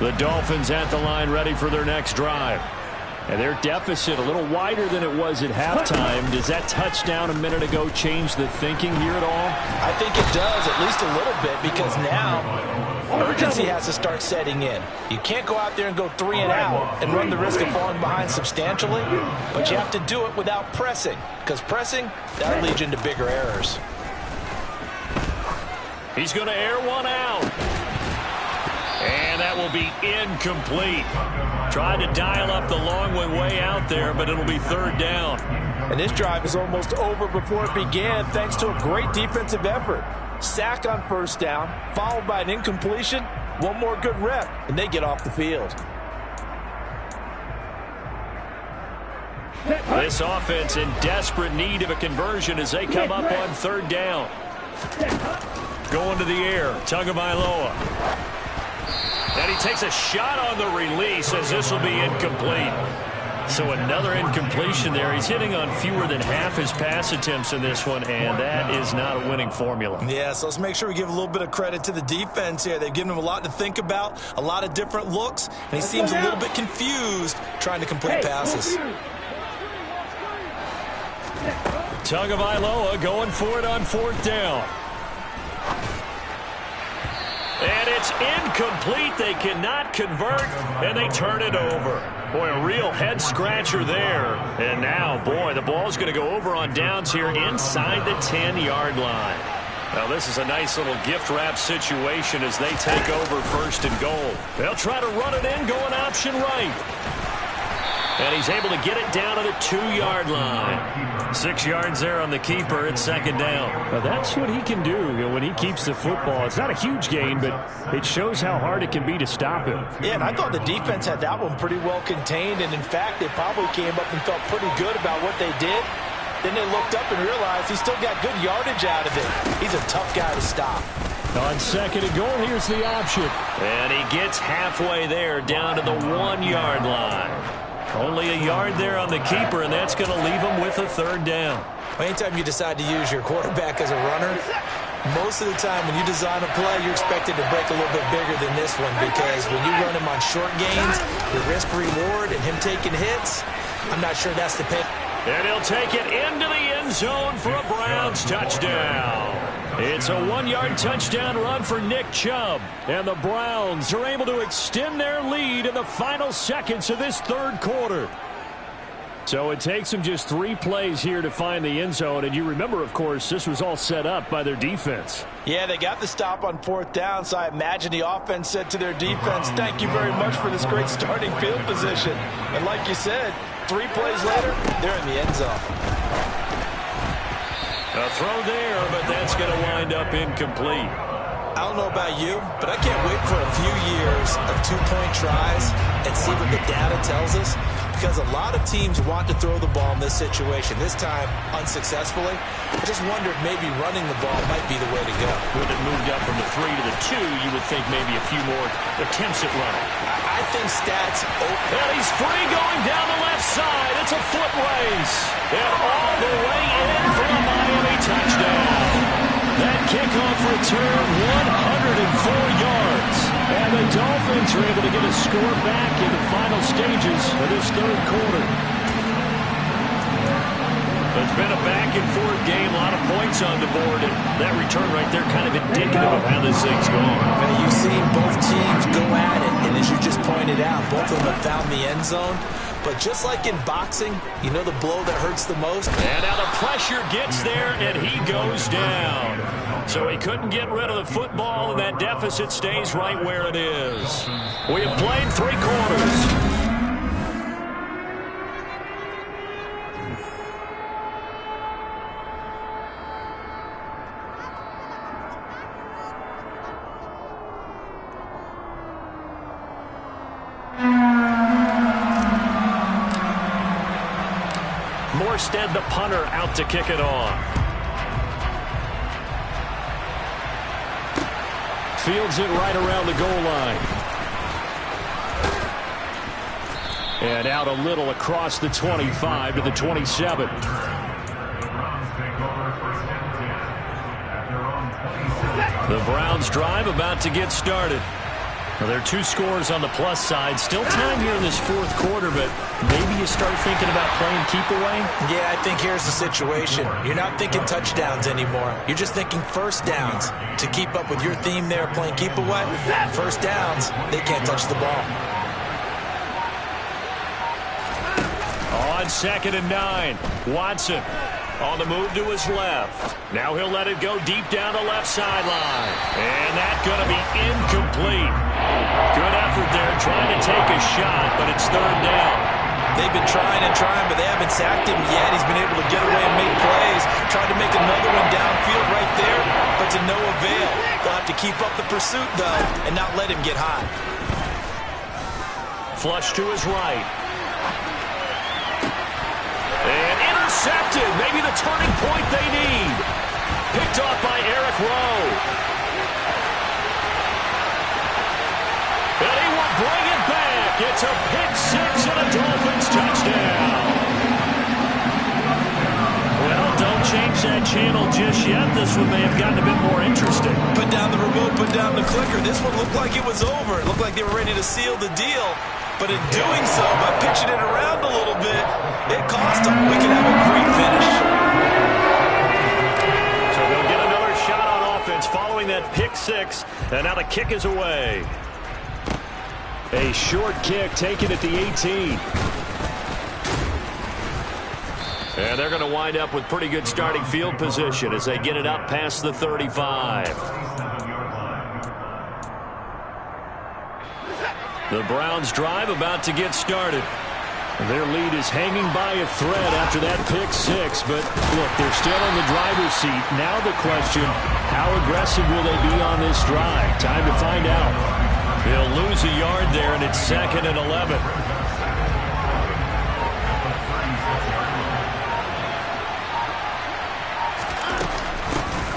F: The Dolphins at the line ready for their next drive. And their deficit a little wider than it was at halftime. Does that touchdown a minute ago change the thinking here at all?
C: I think it does, at least a little bit, because now urgency has to start setting in. You can't go out there and go 3 and out and run the risk of falling behind substantially, but you have to do it without pressing, because pressing, that'll lead you into bigger errors.
F: He's going to air one out. And that will be incomplete. Tried to dial up the long way out there, but it'll be third down.
C: And this drive is almost over before it began thanks to a great defensive effort. Sack on first down, followed by an incompletion, one more good rep, and they get off the field.
F: This offense in desperate need of a conversion as they come up on third down. Going to the air, Tagovailoa. And he takes a shot on the release as this will be incomplete. So another incompletion there. He's hitting on fewer than half his pass attempts in this one, and that is not a winning formula.
C: Yeah, so let's make sure we give a little bit of credit to the defense here. They've given him a lot to think about, a lot of different looks, and he seems a little bit confused trying to complete passes.
F: Tagovailoa going for it on fourth down. And it's incomplete. They cannot convert, and they turn it over. Boy, a real head-scratcher there. And now, boy, the ball's going to go over on downs here inside the 10-yard line. Now, this is a nice little gift-wrap situation as they take over first and goal. They'll try to run it in, going option right. And he's able to get it down to the 2-yard line. 6 yards there on the keeper. It's second down. Now that's what he can do when he keeps the football. It's not a huge gain, but it shows how hard it can be to stop him.
C: Yeah, and I thought the defense had that one pretty well contained. And, in fact, they probably came up and felt pretty good about what they did. Then they looked up and realized he still got good yardage out of it. He's a tough guy to stop.
F: On second and goal, here's the option. And he gets halfway there down to the 1-yard line. Only a yard there on the keeper, and that's going to leave him with a third down.
C: Anytime you decide to use your quarterback as a runner, most of the time when you design a play, you're expected to break a little bit bigger than this one, because when you run him on short gains, the risk-reward and him taking hits, I'm not sure that's the pay.
F: And he'll take it into the end zone for a Browns touchdown. It's a 1-yard touchdown run for Nick Chubb. And the Browns are able to extend their lead in the final seconds of this third quarter. So it takes them just 3 plays here to find the end zone. And you remember, of course, this was all set up by their defense.
C: Yeah, they got the stop on fourth down, so I imagine the offense said to their defense, thank you very much for this great starting field position. And like you said, 3 plays later, they're in the end zone.
F: A throw there, but that's going to wind up incomplete.
C: I don't know about you, but I can't wait for a few years of 2-point tries and see what the data tells us, because a lot of teams want to throw the ball in this situation, this time unsuccessfully. I just wonder if maybe running the ball might be the way to go.
F: With it moved up from the 3 to the 2, you would think maybe a few more attempts at running.
C: I think stats open.
F: And he's free going down the left side. It's a foot race. And all the way in for a Miami touchdown. That kickoff return, 104 yards. And the Dolphins are able to get a score back in the final stages of this third quarter. It's been a back-and-forth game, a lot of points on the board, and that return right there kind of indicative of how this thing's going.
C: And you've seen both teams go at it, and as you just pointed out, both of them have found the end zone. But just like in boxing, you know the blow that hurts the most?
F: And now the pressure gets there, and he goes down. So he couldn't get rid of the football, and that deficit stays right where it is. We have played 3 quarters. Morstead, the punter, out to kick it off. Fields it right around the goal line. And out a little across the 25 to the 27. The Browns drive about to get started. Well, there are 2 scores on the plus side. Still time here in this fourth quarter, but maybe you start thinking about playing keep away?
C: Yeah, I think here's the situation. You're not thinking touchdowns anymore. You're just thinking first downs. To keep up with your theme there, playing keep away, first downs, they can't touch the ball.
F: On 2nd and 9, Watson on the move to his left. Now he'll let it go deep down the left sideline. And that's going to be incomplete. Good effort there trying to take a shot, but it's 3rd down.
C: They've been trying and trying, but they haven't sacked him yet. He's been able to get away and make plays. Tried to make another one downfield right there, but to no avail. They'll have to keep up the pursuit, though, and not let him get high.
F: Flush to his right. And intercepted. Maybe the turning point they need. Picked off by Eric Rowe. And he will bring it back. It's a pick 6 and a Dolphins touchdown. Well, don't change that channel just yet. This one may have gotten a bit more interesting.
C: Put down the remote, put down the clicker. This one looked like it was over. It looked like they were ready to seal the deal. But in doing so, by pitching it around a little bit, it cost them. We can have a great finish.
F: So they'll get another shot on offense following that pick 6. And now the kick is away. A short kick taken at the 18. And they're going to wind up with pretty good starting field position as they get it up past the 35. The Browns drive about to get started. Their lead is hanging by a thread after that pick 6. But look, they're still in the driver's seat. Now the question, how aggressive will they be on this drive? Time to find out. They'll lose a yard there, and it's 2nd and 11.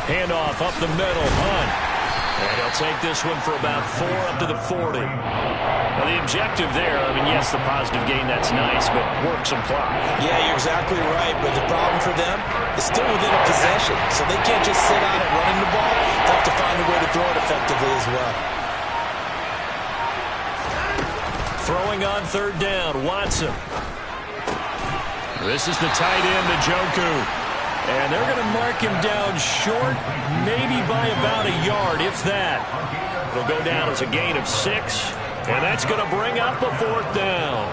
F: Handoff up the middle, Hunt. And he'll take this one for about 4 up to the 40. Now the objective there, I mean, yes, the positive gain, that's nice, but work some clock.
C: Yeah, you're exactly right, but the problem for them is still within a possession, so they can't just sit on it running the ball. They have to find a way to throw it effectively as well.
F: Throwing on 3rd down, Watson. This is the tight end, Njoku. And they're going to mark him down short, maybe by about a yard, if that. It'll go down as a gain of 6, and that's going to bring up a 4th down.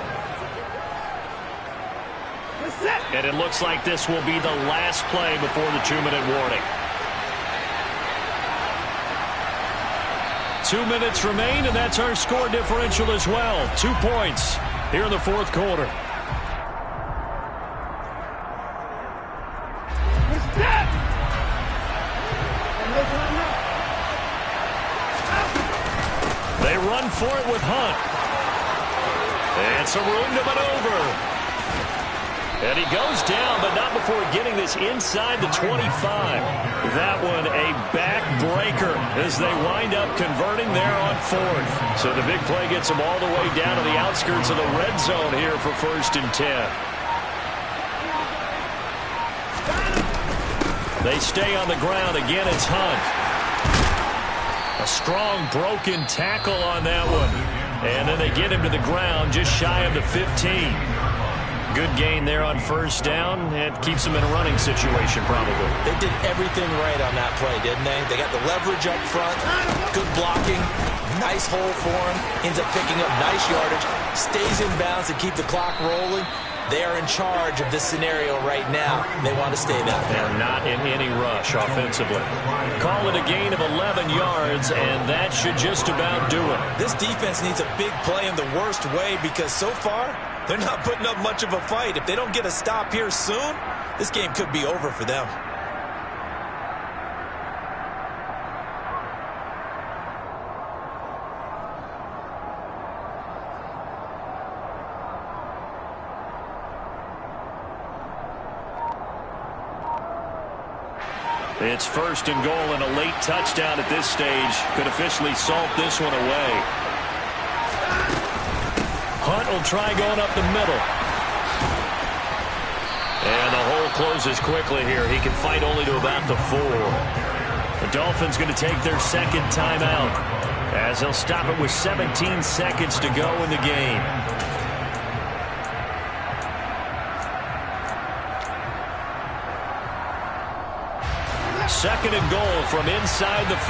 F: And it looks like this will be the last play before the 2-minute warning. 2 minutes remain, and that's our score differential as well. 2 points here in the 4th quarter. They run for it with Hunt. And some room to maneuver. And he goes down, but not before getting this inside the 25. That one a backbreaker as they wind up converting there on 4th. So the big play gets them all the way down to the outskirts of the red zone here for 1st and 10. They stay on the ground. Again, it's Hunt. A strong broken tackle on that one. And then they get him to the ground just shy of the 15. Good gain there on 1st down. It keeps them in a running situation probably.
C: They did everything right on that play, didn't they? They got the leverage up front, good blocking, nice hole for him, ends up picking up nice yardage, stays in bounds to keep the clock rolling. They are in charge of this scenario right now. They want to stay that way.
F: They're not in any rush offensively. Call it a gain of 11 yards, and that should just about do it.
C: This defense needs a big play in the worst way because so far, they're not putting up much of a fight. If they don't get a stop here soon, this game could be over for them.
F: It's first and goal, and a late touchdown at this stage could officially salt this one away. Hunt will try going up the middle. And the hole closes quickly here. He can fight only to about the 4. The Dolphins going to take their second timeout as they'll stop it with 17 seconds to go in the game. Second and goal from inside the 5.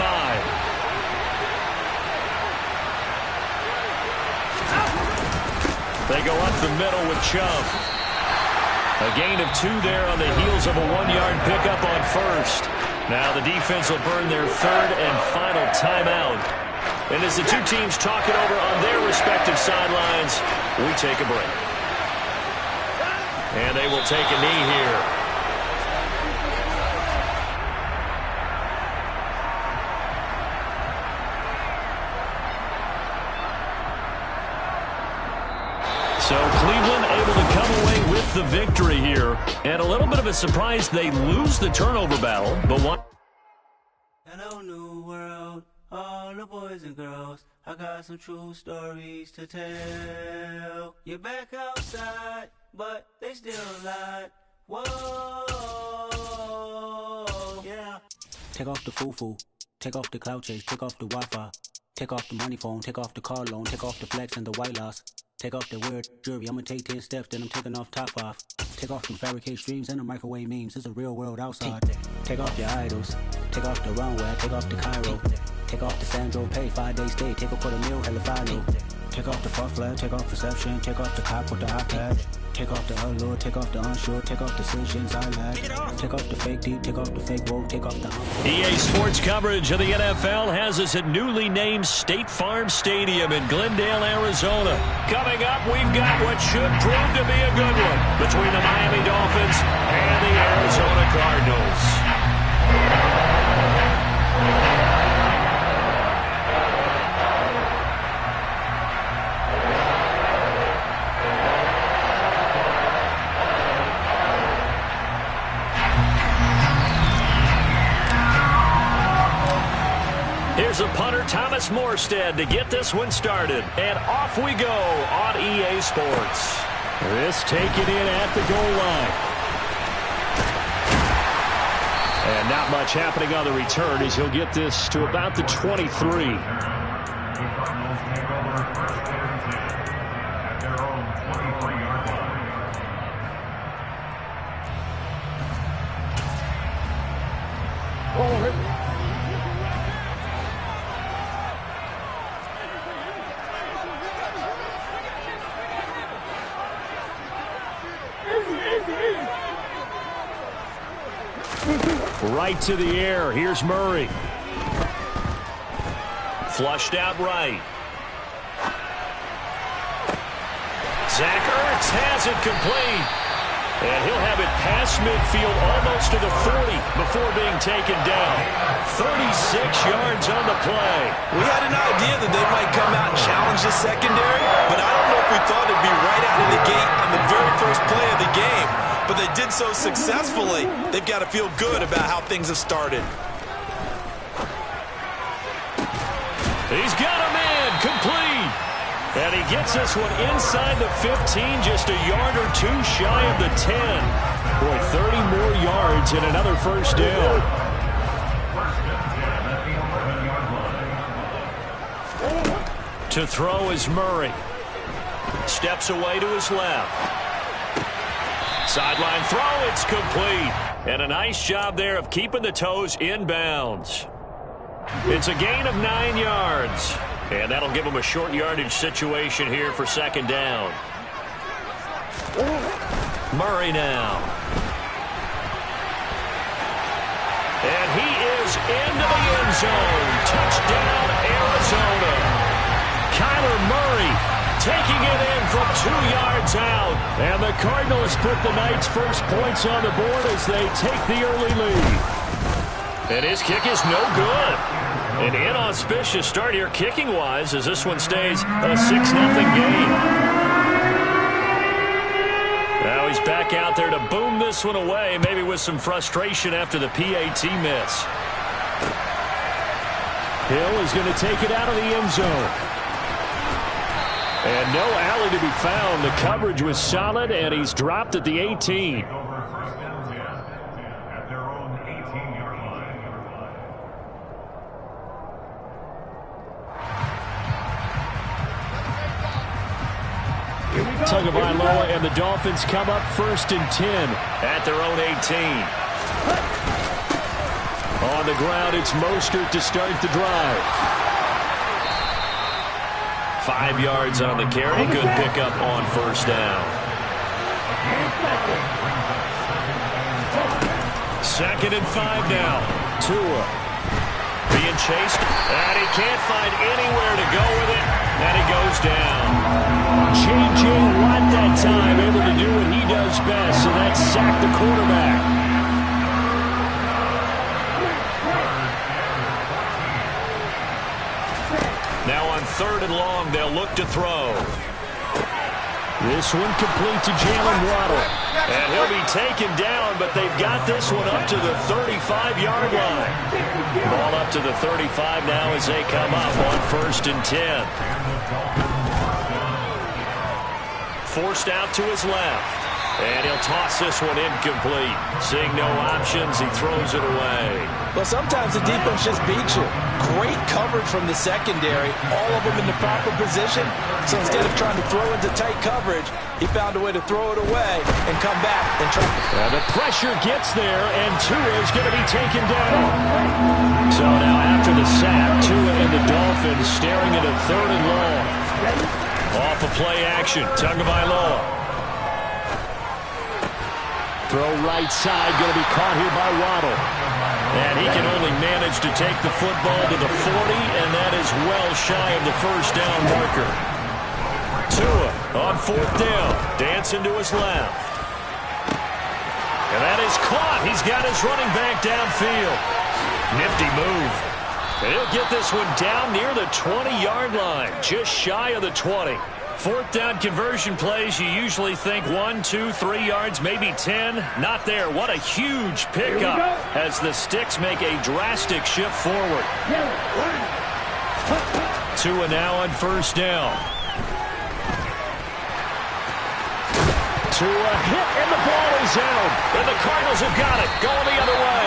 F: They go up the middle with Chubb. A gain of 2 there on the heels of a 1-yard pickup on first. Now the defense will burn their third and final timeout. And as the two teams talk it over on their respective sidelines, we take a break. And they will take a knee here. So Cleveland able to come away with the victory here. And a little bit of a surprise, they lose the turnover battle. But one.
G: Hello, new world, all the boys and girls. I got some true stories to tell. You're back outside, but they still lied. Whoa, yeah. Take off the foo-foo, take off the cloud chase, take off the Wi-Fi, take off the money phone, take off the car loan, take off the flex and the white loss. Take off the weird jewelry, I'ma take 10 steps, then I'm taking off top 5. Take off them fabricated streams and the microwave memes, it's a real world outside. Take off your idols, take off the runway, take off the Cairo. Take off the Sandro Pay, 5-day stay, take a $250,000, hella final. Take off the far flag, take off reception, take off the cop with the iPad. Take off the allure, take off the unsure, take off decisions I lack. Take off the fake deep, take off the fake woke, take off the
F: EA Sports coverage of the NFL has us at newly named State Farm Stadium in Glendale, Arizona. Coming up, we've got what should prove to be a good one between the Miami Dolphins and the Arizona Cardinals. Here's a punter, Thomas Morstead, to get this one started. And off we go on EA Sports. This taken in at the goal line. And not much happening on the return as he'll get this to about the 23.
E: The Cardinals take over first and 10 at their own 23-yard line.
F: Right to the air. Here's Murray. Flushed out right. Zach Ertz has it complete. And he'll have it past midfield almost to the 40 before being taken down. 36 yards on the play.
C: We had an idea that they might come out and challenge the secondary, but I don't know if we thought it'd be right out of the gate on the very first play of the game. But they did so successfully, they've got to feel good about how things have started.
F: He's got a man complete. And he gets this one inside the 15, just a yard or two shy of the 10. Boy, 30 more yards and another first down. To throw is Murray. Steps away to his left. Sideline throw, it's complete. And a nice job there of keeping the toes inbounds. It's a gain of 9 yards. And that'll give him a short yardage situation here for second down. Murray now. And he is into the end zone. Touchdown, Arizona. Kyler Murray taking it in from 2 yards out. And the Cardinals put the night's first points on the board as they take the early lead. And his kick is no good. An inauspicious start here kicking-wise as this one stays a 6-0 game. Now he's He's back out there to boom this one away, maybe with some frustration after the PAT miss. Hill is going to take it out of the end zone. And no alley to be found. The coverage was solid, and he's dropped at the 18. Tagovailoa and the Dolphins come up 1st and 10 at their own 18. On the ground, it's Mostert to start the drive. 5 yards on the carry. Good pickup on 1st down. 2nd and 5 now. Tua being chased, and he can't find anywhere to go with it, and he goes down. J.J. Watt that time, able to do what he does best, so that's sack the quarterback. Now on 3rd and long, they'll look to throw. This one complete to Jalen Waddle. And he'll be taken down, but they've got this one up to the 35-yard line. Ball up to the 35 now as they come up on 1st and 10. Forced out to his left. And he'll toss this one incomplete. Seeing no options, he throws it away.
C: Well, sometimes the defense just beats you. Great coverage from the secondary. All of them in the proper position. So instead of trying to throw into tight coverage, he found a way to throw it away and come back and try.
F: And the pressure gets there, and Tua is going to be taken down. So now after the sack, Tua and the Dolphins staring at a 3rd and long. Off of play action, Tagovailoa. Throw right side, going to be caught here by Waddle. And he can only manage to take the football to the 40, and that is well shy of the 1st down marker. Tua on 4th down, dancing to his left. And that is caught. He's got his running back downfield. Nifty move. And he'll get this one down near the 20-yard line, just shy of the 20. 4th down conversion plays, you usually think 1, 2, 3 yards, maybe 10. Not there. What a huge pickup as the Sticks make a drastic shift forward. Tua now on 1st down. Tua hit, and the ball is out. And the Cardinals have got it, going the other way.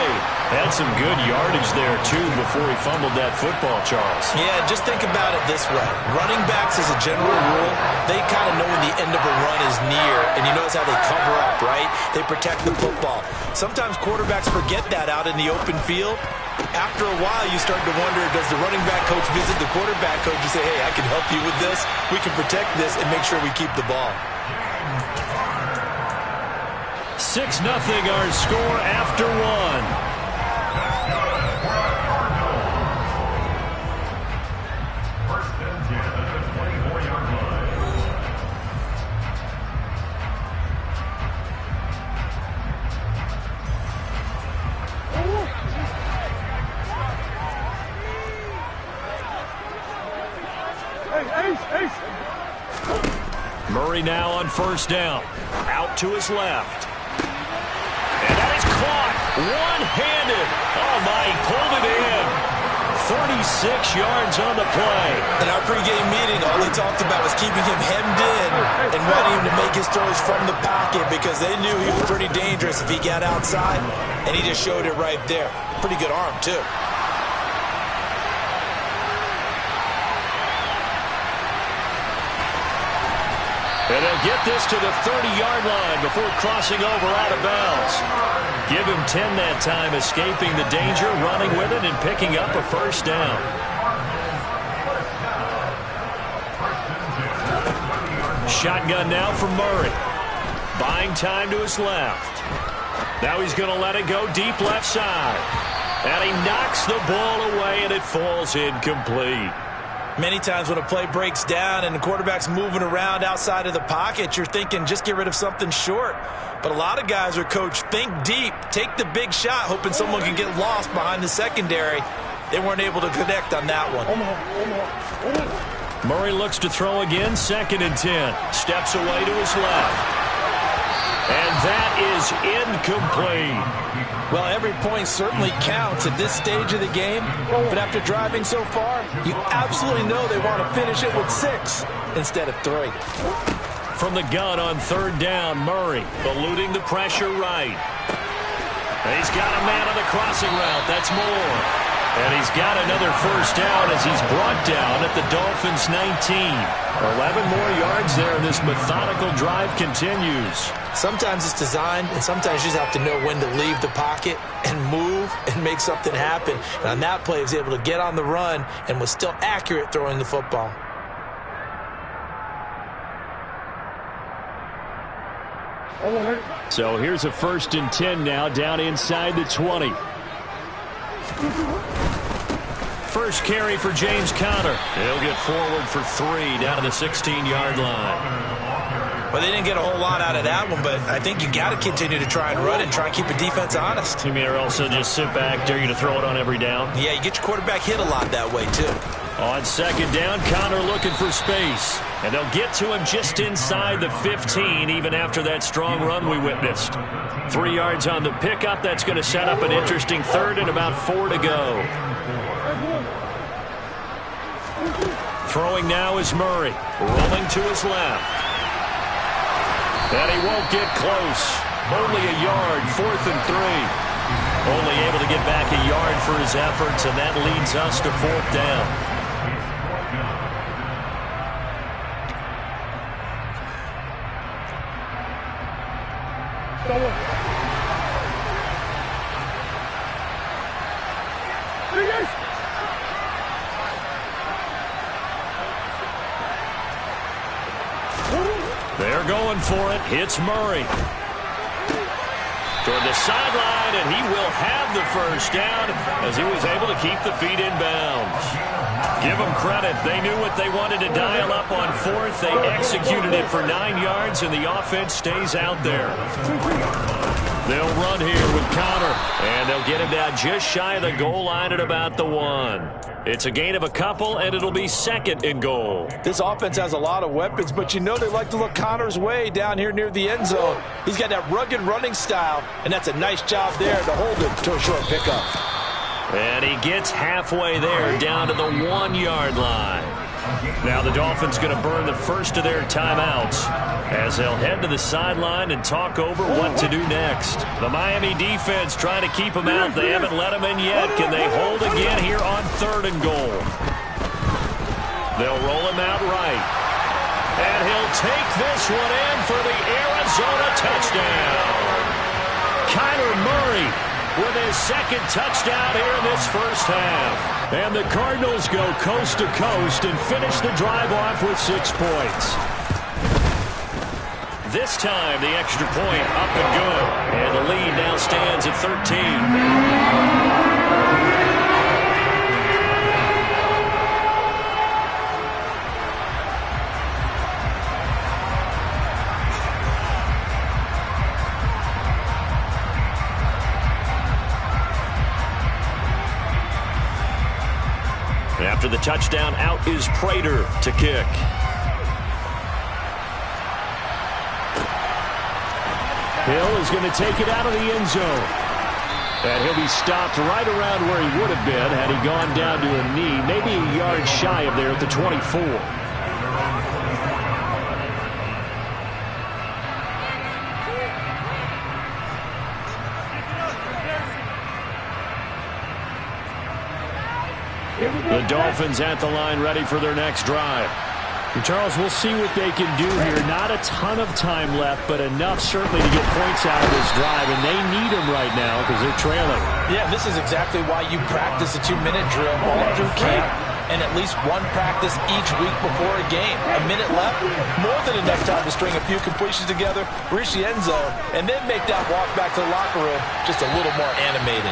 F: Had some good yardage there, too, before he fumbled that football, Charles.
C: Yeah, just think about it this way. Running backs, as a general rule, they kind of know when the end of a run is near, and you notice how they cover up, right? They protect the football. Sometimes quarterbacks forget that out in the open field. After a while, you start to wonder, does the running back coach visit the quarterback coach and say, hey, I can help you with this. We can protect this and make sure we keep the ball.
F: 6-0 our score after 1. Murray now on 1st down. Out to his left. And that is caught. One-handed. Oh, my, he pulled it in. 36 yards on the play.
C: In our pregame meeting, all they talked about was keeping him hemmed in and wanting him to make his throws from the pocket because they knew he was pretty dangerous if he got outside, and he just showed it right there. Pretty good arm, too.
F: And they'll get this to the 30-yard line before crossing over out of bounds. Give him 10 that time, escaping the danger, running with it, and picking up a 1st down. Shotgun now for Murray. Buying time to his left. Now he's going to let it go deep left side. And he knocks the ball away, and it falls incomplete.
C: Many times when a play breaks down and the quarterback's moving around outside of the pocket, you're thinking just get rid of something short. But a lot of guys are coached, think deep, take the big shot, hoping someone can get lost behind the secondary. They weren't able to connect on that one.
F: Murray looks to throw again, 2nd and 10. Steps away to his left. And that is incomplete.
C: Well, every point certainly counts at this stage of the game, but after driving so far, you absolutely know they want to finish it with 6 instead of 3.
F: From the gun on 3rd down, Murray eluding the pressure right. And he's got a man on the crossing route. That's Moore. And he's got another first down as he's brought down at the Dolphins' 19. 11 more yards there, and this methodical drive continues.
C: Sometimes it's designed, and sometimes you just have to know when to leave the pocket and move and make something happen. And on that play, he was able to get on the run and was still accurate throwing the football.
F: So here's a 1st and 10 now, down inside the 20. First carry for James Conner. He'll get forward for 3 down to the 16-yard line.
C: Well, they didn't get a whole lot out of that one, but I think you got to continue to try and run and try and keep the defense honest.
F: You mean or also just sit back, dare you to throw it on every down?
C: Yeah, you get your quarterback hit a lot that way, too.
F: On 2nd down, Conner looking for space. And they'll get to him just inside the 15, even after that strong run we witnessed. 3 yards on the pickup. That's going to set up an interesting 3rd and about 4 to go. Throwing now is Murray, rolling to his left. And he won't get close. Only a yard, 4th and 3. Only able to get back a yard for his efforts, and that leads us to 4th down. They're going for it. Hits Murray. Toward the sideline, and he will have the first down as he was able to keep the feet in bounds. Give them credit. They knew what they wanted to dial up on 4th. They executed it for 9 yards, and the offense stays out there. They'll run here with Conner, and they'll get him down just shy of the goal line at about the 1. It's a gain of a couple, and it'll be 2nd and goal.
C: This offense has a lot of weapons, but you know they like to look Conner's way down here near the end zone. He's got that rugged running style, and that's a nice job there to hold him to a short pickup.
F: And he gets halfway there, down to the 1-yard line. Now the Dolphins going to burn the first of their timeouts as they'll head to the sideline and talk over what to do next. The Miami defense trying to keep him out. They haven't let him in yet. Can they hold again here on 3rd and goal? They'll roll him out right. And he'll take this one in for the Arizona touchdown. Kyler Murray with his 2nd touchdown here in this first half. And the Cardinals go coast to coast and finish the drive off with 6 points. This time the extra point up and good. And the lead now stands at 13. After the touchdown, out is Prater to kick. Hill is going to take it out of the end zone. And he'll be stopped right around where he would have been had he gone down to a knee, maybe a yard shy of there at the 24. The Dolphins at the line ready for their next drive. And Charles, we'll see what they can do here. Not a ton of time left, but enough certainly to get points out of this drive, and they need them right now because they're trailing.
C: Yeah, this is exactly why you practice a 2-minute drill all through camp and at least one practice each week before a game. A minute left, more than enough time to string a few completions together, reach the end zone, and then make that walk back to the locker room just a little more animated.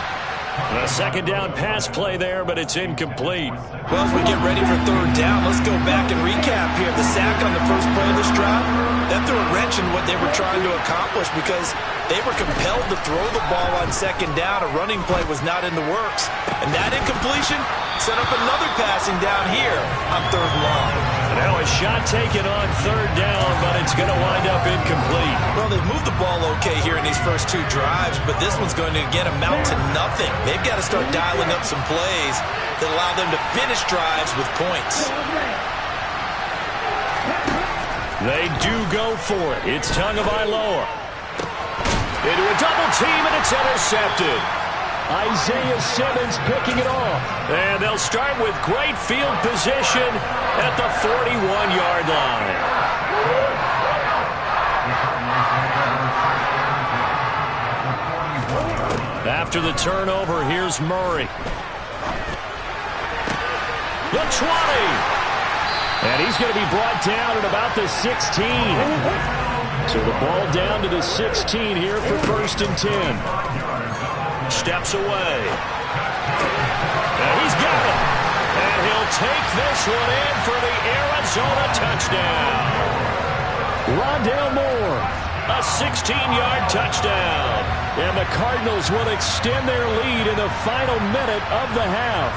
F: A 2nd down pass play there, but it's incomplete.
C: Well, as we get ready for 3rd down, let's go back and recap here. The sack on the first play of this drive, that threw a wrench in what they were trying to accomplish because they were compelled to throw the ball on 2nd down. A running play was not in the works. And that incompletion set up another passing down here on 3rd and long.
F: Now a shot taken on 3rd down, but it's going to wind up incomplete.
C: Well, they've moved the ball okay here in these first 2 drives, but this one's going to again amount to nothing. They've got to start dialing up some plays that allow them to finish drives with points.
F: They do go for it. It's Tagovailoa. Into a double team, and it's intercepted. Isaiah Simmons picking it off. And they'll start with great field position at the 41-yard line. After the turnover, here's Murray. The 20. And he's going to be brought down at about the 16. So the ball down to the 16 here for 1st and 10. Steps away. And he's got it. And he'll take this one in for the Arizona touchdown. Rondale Moore, a 16-yard touchdown. And the Cardinals will extend their lead in the final minute of the half.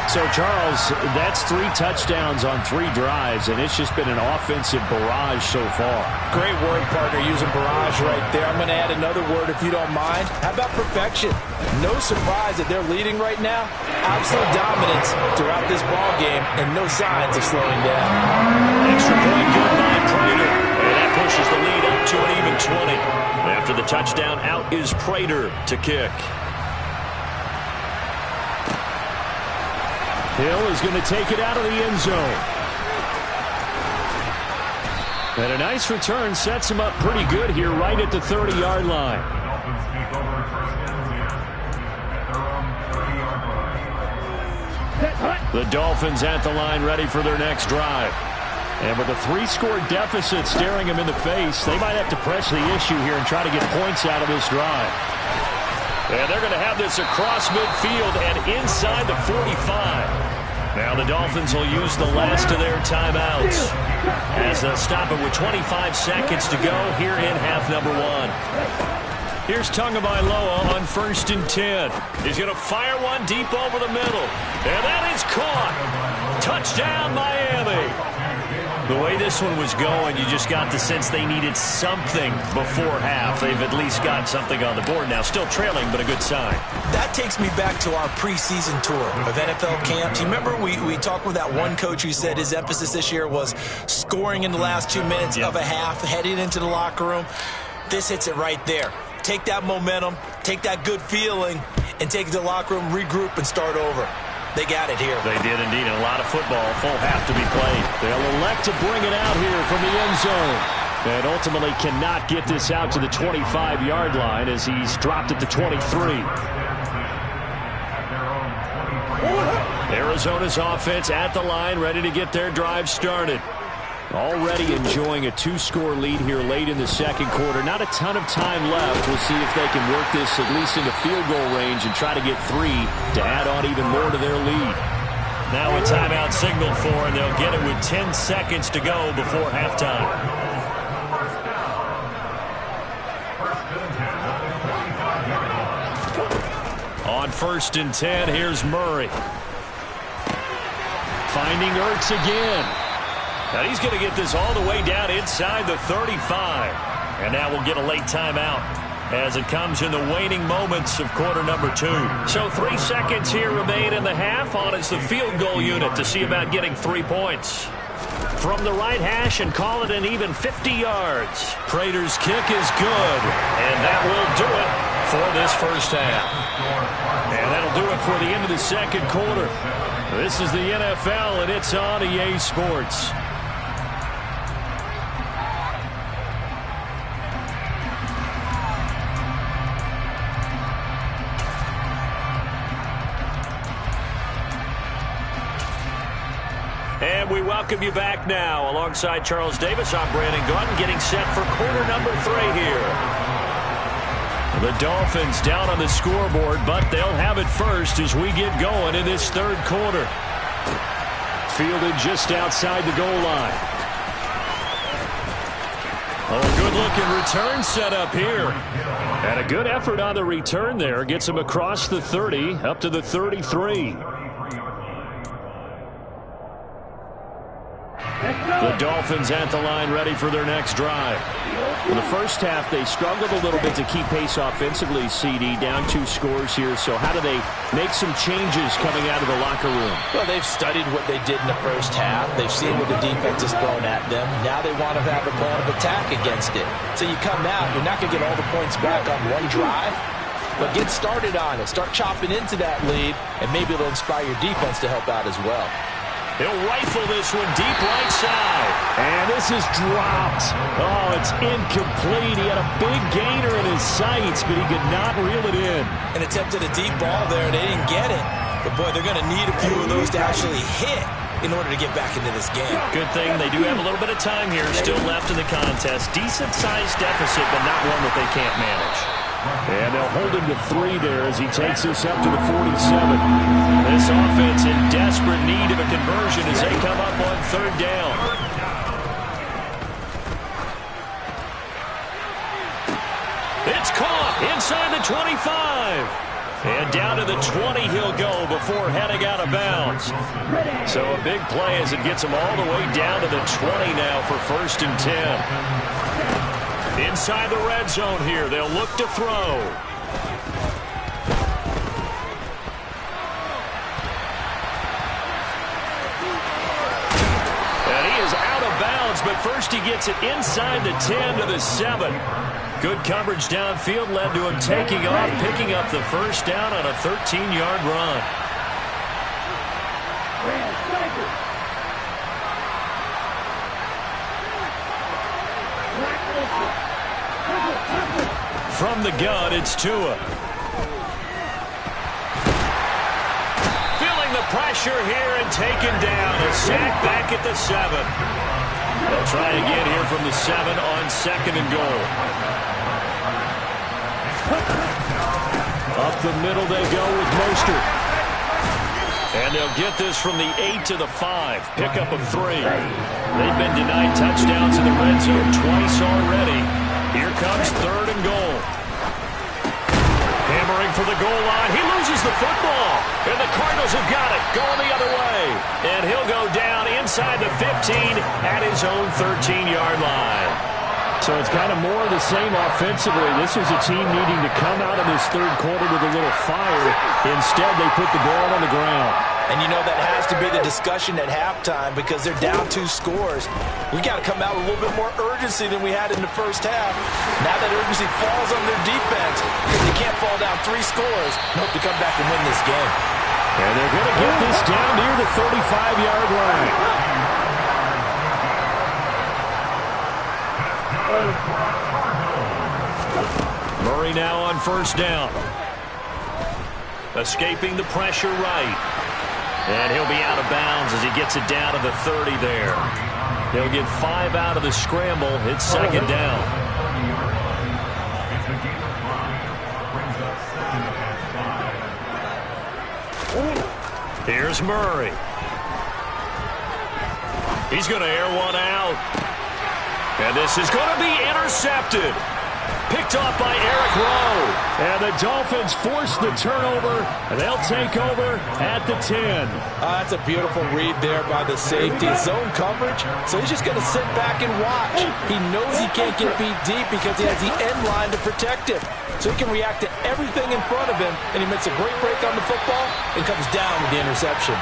F: So, Charles, that's 3 touchdowns on 3 drives, and it's just been an offensive barrage so far.
C: Great word, partner, using barrage right there. I'm going to add another word if you don't mind. How about perfection? No surprise that they're leading right now. Absolute dominance throughout this ball game, and no signs of slowing down.
F: Extra point good by Prater, and that pushes the lead up to an even 20. After the touchdown, out is Prater to kick. Hill is going to take it out of the end zone. And a nice return sets him up pretty good here right at the 30-yard line. The Dolphins at the line ready for their next drive. And with a 3-score deficit staring them in the face, they might have to press the issue here and try to get points out of this drive. And they're going to have this across midfield and inside the 45. Now the Dolphins will use the last of their timeouts as they'll stop it with 25 seconds to go here in half number 1. Here's Tagovailoa on 1st and 10. He's going to fire one deep over the middle. And that is caught. Touchdown, Miami. The way this one was going, you just got the sense they needed something before half. They've at least got something on the board now. Still trailing, but a good sign.
C: That takes me back to our preseason tour of NFL camps. You remember we talked with that one coach who said his emphasis this year was scoring in the last 2 minutes of a half, heading into the locker room. This hits it right there. Take that momentum, take that good feeling, and take it to the locker room, regroup, and start over. They got it here.
F: They did indeed, and a lot of football, full half to be played. They'll elect to bring it out here from the end zone. And ultimately cannot get this out to the 25-yard line as he's dropped at the 23. Arizona's offense at the line, ready to get their drive started. Already enjoying a 2-score lead here late in the second quarter. Not a ton of time left. We'll see if they can work this at least into field goal range and try to get 3 to add on even more to their lead. Now a timeout signal for, and they'll get it with 10 seconds to go before halftime. On 1st and 10, here's Murray. Finding Ertz again. Now he's going to get this all the way down inside the 35. And now we'll get a late timeout as it comes in the waning moments of quarter number 2. So 3 seconds here remain in the half. On is the field goal unit to see about getting 3 points. From the right hash and call it an even 50 yards. Prater's kick is good. And that will do it for this first half. And that'll do it for the end of the second quarter. This is the NFL, and it's on EA Sports. And we welcome you back now. Alongside Charles Davis, I'm Brandon Gaudin, getting set for quarter number 3 here. The Dolphins down on the scoreboard, but they'll have it first as we get going in this third quarter. Fielded just outside the goal line. Oh, good-looking return set up here. And a good effort on the return there. Gets him across the 30, up to the 33.
E: Let's go!
F: The Dolphins at the line ready for their next drive. In the first half, they struggled a little bit to keep pace offensively, CD, down 2 scores here. So how do they make some changes coming out of the locker room?
C: Well, they've studied what they did in the first half. They've seen what the defense has thrown at them. Now they want to have a plan of attack against it. So you come out, you're not going to get all the points back on one drive, but get started on it. Start chopping into that lead, and maybe it'll inspire your defense to help out as well.
F: He'll rifle this one deep right side. And this is dropped. Oh, it's incomplete. He had a big gainer in his sights, but he could not reel it in.
C: An attempt at a deep ball there, and they didn't get it. But, boy, they're going to need a few of those to actually hit in order to get back into this game.
F: Good thing they do have a little bit of time here still left in the contest. Decent-sized deficit, but not one that they can't manage. And they'll hold him to 3 there as he takes this up to the 47. This offense in desperate need of a conversion as they come up on 3rd down. It's caught inside the 25. And down to the 20 he'll go before heading out of bounds. So a big play as it gets him all the way down to the 20 now for 1st and 10. Inside the red zone here, they'll look to throw. And he is out of bounds, but first he gets it inside the 10 to the 7. Good coverage downfield led to him taking off, picking up the 1st down on a 13-yard run. From the gun, it's Tua. Feeling the pressure here and taken down. A sack back at the 7. They'll try again here from the 7 on 2nd and goal. Up the middle they go with Mostert. And they'll get this from the 8 to the 5. Pickup of 3. They've been denied touchdowns in the red zone twice already. Here comes 3rd and goal. Hammering for the goal line. He loses the football. And the Cardinals have got it. Going the other way. And he'll go down inside the 15 at his own 13-yard line. So it's kind of more of the same offensively. This was a team needing to come out of this 3rd quarter with a little fire. Instead, they put the ball on the ground.
C: And you know that has to be the discussion at halftime because they're down 2 scores. We got to come out with a little bit more urgency than we had in the first half. Now that urgency falls on their defense because they can't fall down 3 scores and hope to come back and win this game.
F: And they're going to get this down near the 35-yard line. Murray now on 1st down. Escaping the pressure right. And he'll be out of bounds as he gets it down to the 30 there. He'll get 5 out of the scramble. It's 2nd down. Here's Murray. He's going to air one out. And this is going to be intercepted. Picked off by Eric Rowe. And the Dolphins force the turnover, and they'll take over at the 10.
C: That's a beautiful read there by the safety. Zone coverage, so he's just going to sit back and watch. He knows he can't get beat deep because he has the end line to protect him. So he can react to everything in front of him, and he makes a great break on the football and comes down with the interception.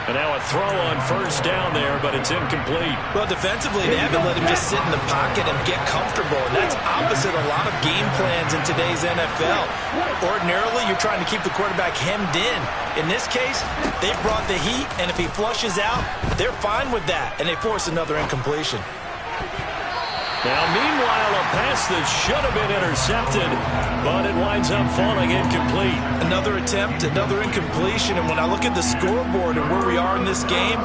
F: And now a throw on 1st down there, but it's incomplete.
C: Well, defensively, they haven't let him just sit in the pocket and get comfortable, and that's opposite a lot of game plans in today's NFL. Ordinarily, you're trying to keep the quarterback hemmed in. In this case, they brought the heat, and if he flushes out, they're fine with that, and they force another incompletion.
F: Now, meanwhile, a pass that should have been intercepted, but it winds up falling incomplete.
C: Another attempt, another incompletion, and when I look at the scoreboard and where we are in this game,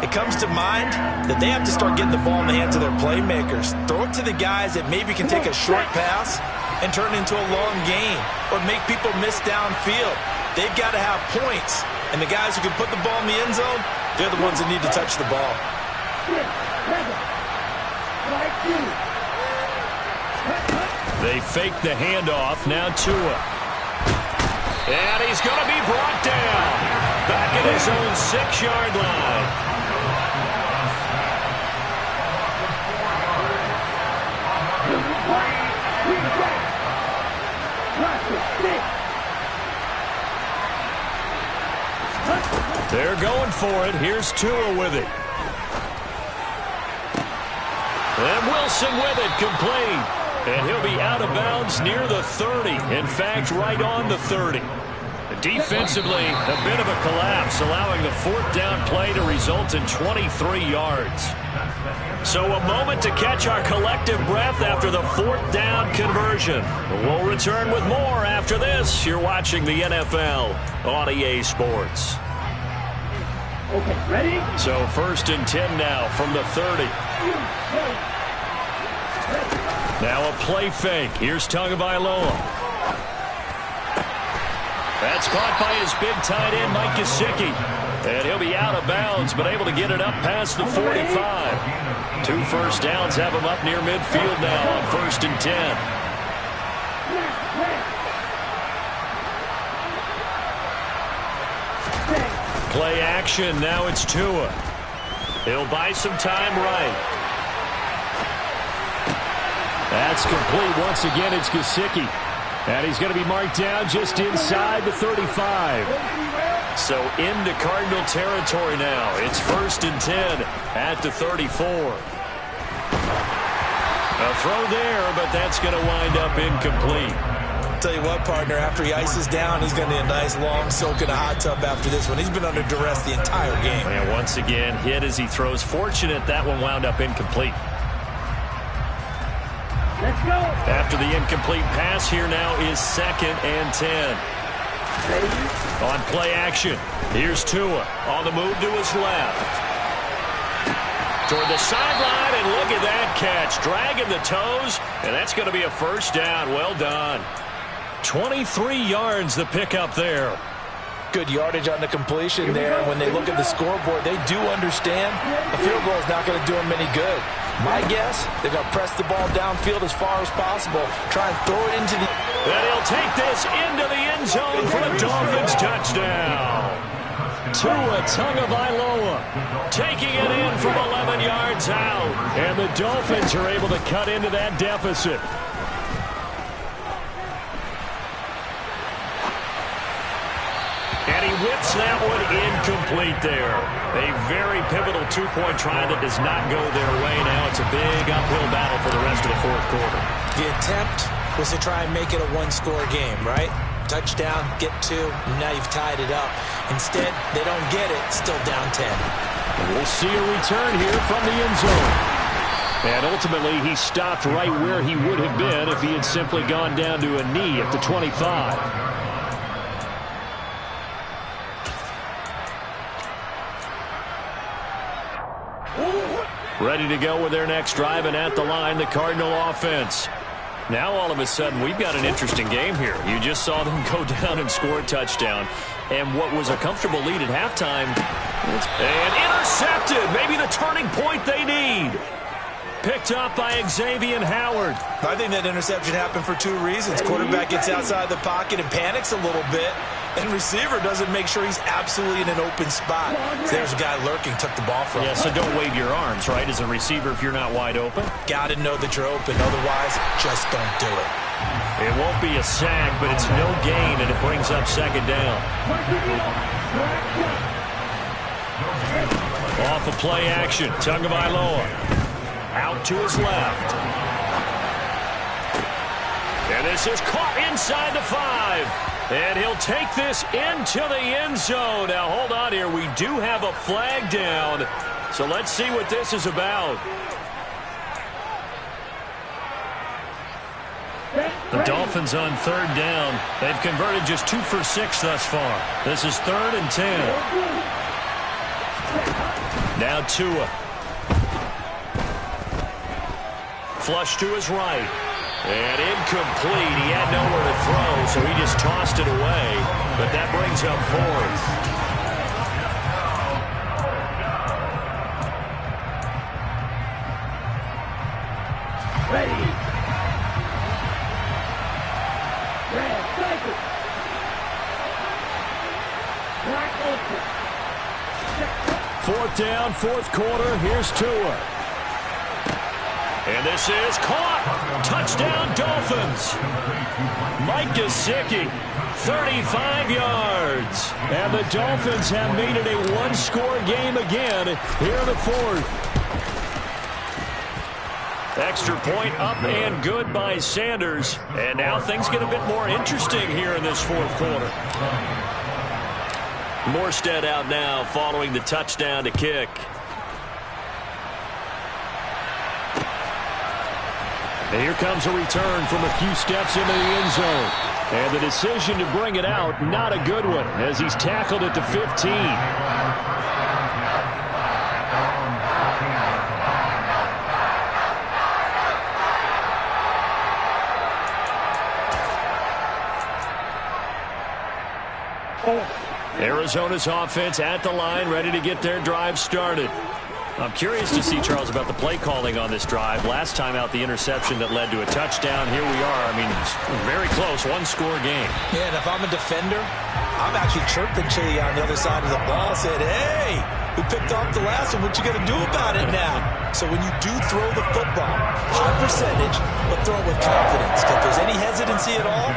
C: it comes to mind that they have to start getting the ball in the hands of their playmakers. Throw it to the guys that maybe can take a short pass and turn it into a long gain or make people miss downfield. They've got to have points, and the guys who can put the ball in the end zone, they're the ones that need to touch the ball.
F: They fake the handoff. Now Tua. And he's going to be brought down. Back at his own 6-yard line. They're going for it. Here's Tua with it. And Wilson with it, complete. And he'll be out of bounds near the 30. In fact, right on the 30. Defensively, a bit of a collapse, allowing the fourth down play to result in 23 yards. So a moment to catch our collective breath after the fourth down conversion. We'll return with more after this. You're watching the NFL on EA Sports.
H: Okay, ready?
F: So 1st and 10 now from the 30. Now a play fake. Here's Tagovailoa. That's caught by his big tight end, Mike Gesicki. And he'll be out of bounds, but able to get it up past the 45. 2 first downs have him up near midfield now on 1st and 10. Play action. Now it's Tua. He'll buy some time right. That's complete. Once again, it's Gesicki. And he's going to be marked down just inside the 35. So into Cardinal territory now. It's 1st and 10 at the 34. A throw there, but that's going to wind up incomplete.
C: Tell you what, partner, after he ices down, he's going to need a nice long soak in a hot tub after this one. He's been under duress the entire game.
F: And once again, hit as he throws. Fortunate that one wound up incomplete.
H: Let's go.
F: After the incomplete pass, here now is 2nd and 10. On play action, here's Tua on the move to his left. Toward the sideline, and look at that catch. Dragging the toes, and that's going to be a first down. Well done. 23 yards the pickup there.
C: Good yardage on the completion there. When they look at the scoreboard, they do understand a field goal is not going to do them any good. My guess, they're going to press the ball downfield as far as possible, try and throw it into the...
F: And he'll take this into the end zone for a Dolphins touchdown. Tua Tagovailoa taking it in from 11 yards out. And the Dolphins are able to cut into that deficit. And he whips that one incomplete there. A very pivotal two-point try that does not go their way. Now it's a big uphill battle for the rest of the fourth quarter.
C: The attempt was to try and make it a one-score game, right? Touchdown, get 2, and now you've tied it up. Instead, they don't get it, still down 10.
F: We'll see a return here from the end zone. And ultimately, he stopped right where he would have been if he had simply gone down to a knee at the 25. Ready to go with their next drive, and at the line, the Cardinal offense. Now, all of a sudden, we've got an interesting game here. You just saw them go down and score a touchdown. And what was a comfortable lead at halftime, and intercepted. Maybe the turning point they need. Picked up by Xavier Howard.
C: I think that interception happened for 2 reasons. Quarterback gets outside the pocket and panics a little bit. And receiver doesn't make sure he's absolutely in an open spot. So there's a guy lurking, took the ball from him.
F: Yeah, so don't wave your arms, right, as a receiver if you're not wide open.
C: Got to know that you're open. Otherwise, just don't do it.
F: It won't be a sack, but it's no gain, and it brings up 2nd down. Off of play action, Tagovailoa. Out to his left. And this is caught inside the 5. And he'll take this into the end zone. Now, hold on here. We do have a flag down. So let's see what this is about. The Dolphins on 3rd down. They've converted just 2 for 6 thus far. This is 3rd and 10. Now Tua. Flush to his right. And incomplete. He had nowhere to throw, so he just tossed it away. But that brings up 4th.
H: Ready. Red, cycle. Black open.
F: 4th down, 4th quarter. Here's Tua. And this is caught. Touchdown, Dolphins. Mike Gesicki, 35 yards. And the Dolphins have made it a one-score game again here in the fourth. Extra point up and good by Sanders. And now things get a bit more interesting here in this fourth quarter. Morstead out now following the touchdown to kick. And here comes a return from a few steps into the end zone. And the decision to bring it out, not a good one, as he's tackled at the 15. Arizona's offense at the line, ready to get their drive started. I'm curious to see, Charles, about the play calling on this drive. Last time out, the interception that led to a touchdown. Here we are. I mean, it's very close, one-score game.
C: Yeah, and if I'm a defender, I'm actually chirping Chili on the other side of the ball, said, hey, we picked off the last one. What you going to do about it now? So when you do throw the football, high percentage, but throw it with confidence. If there's any hesitancy at all,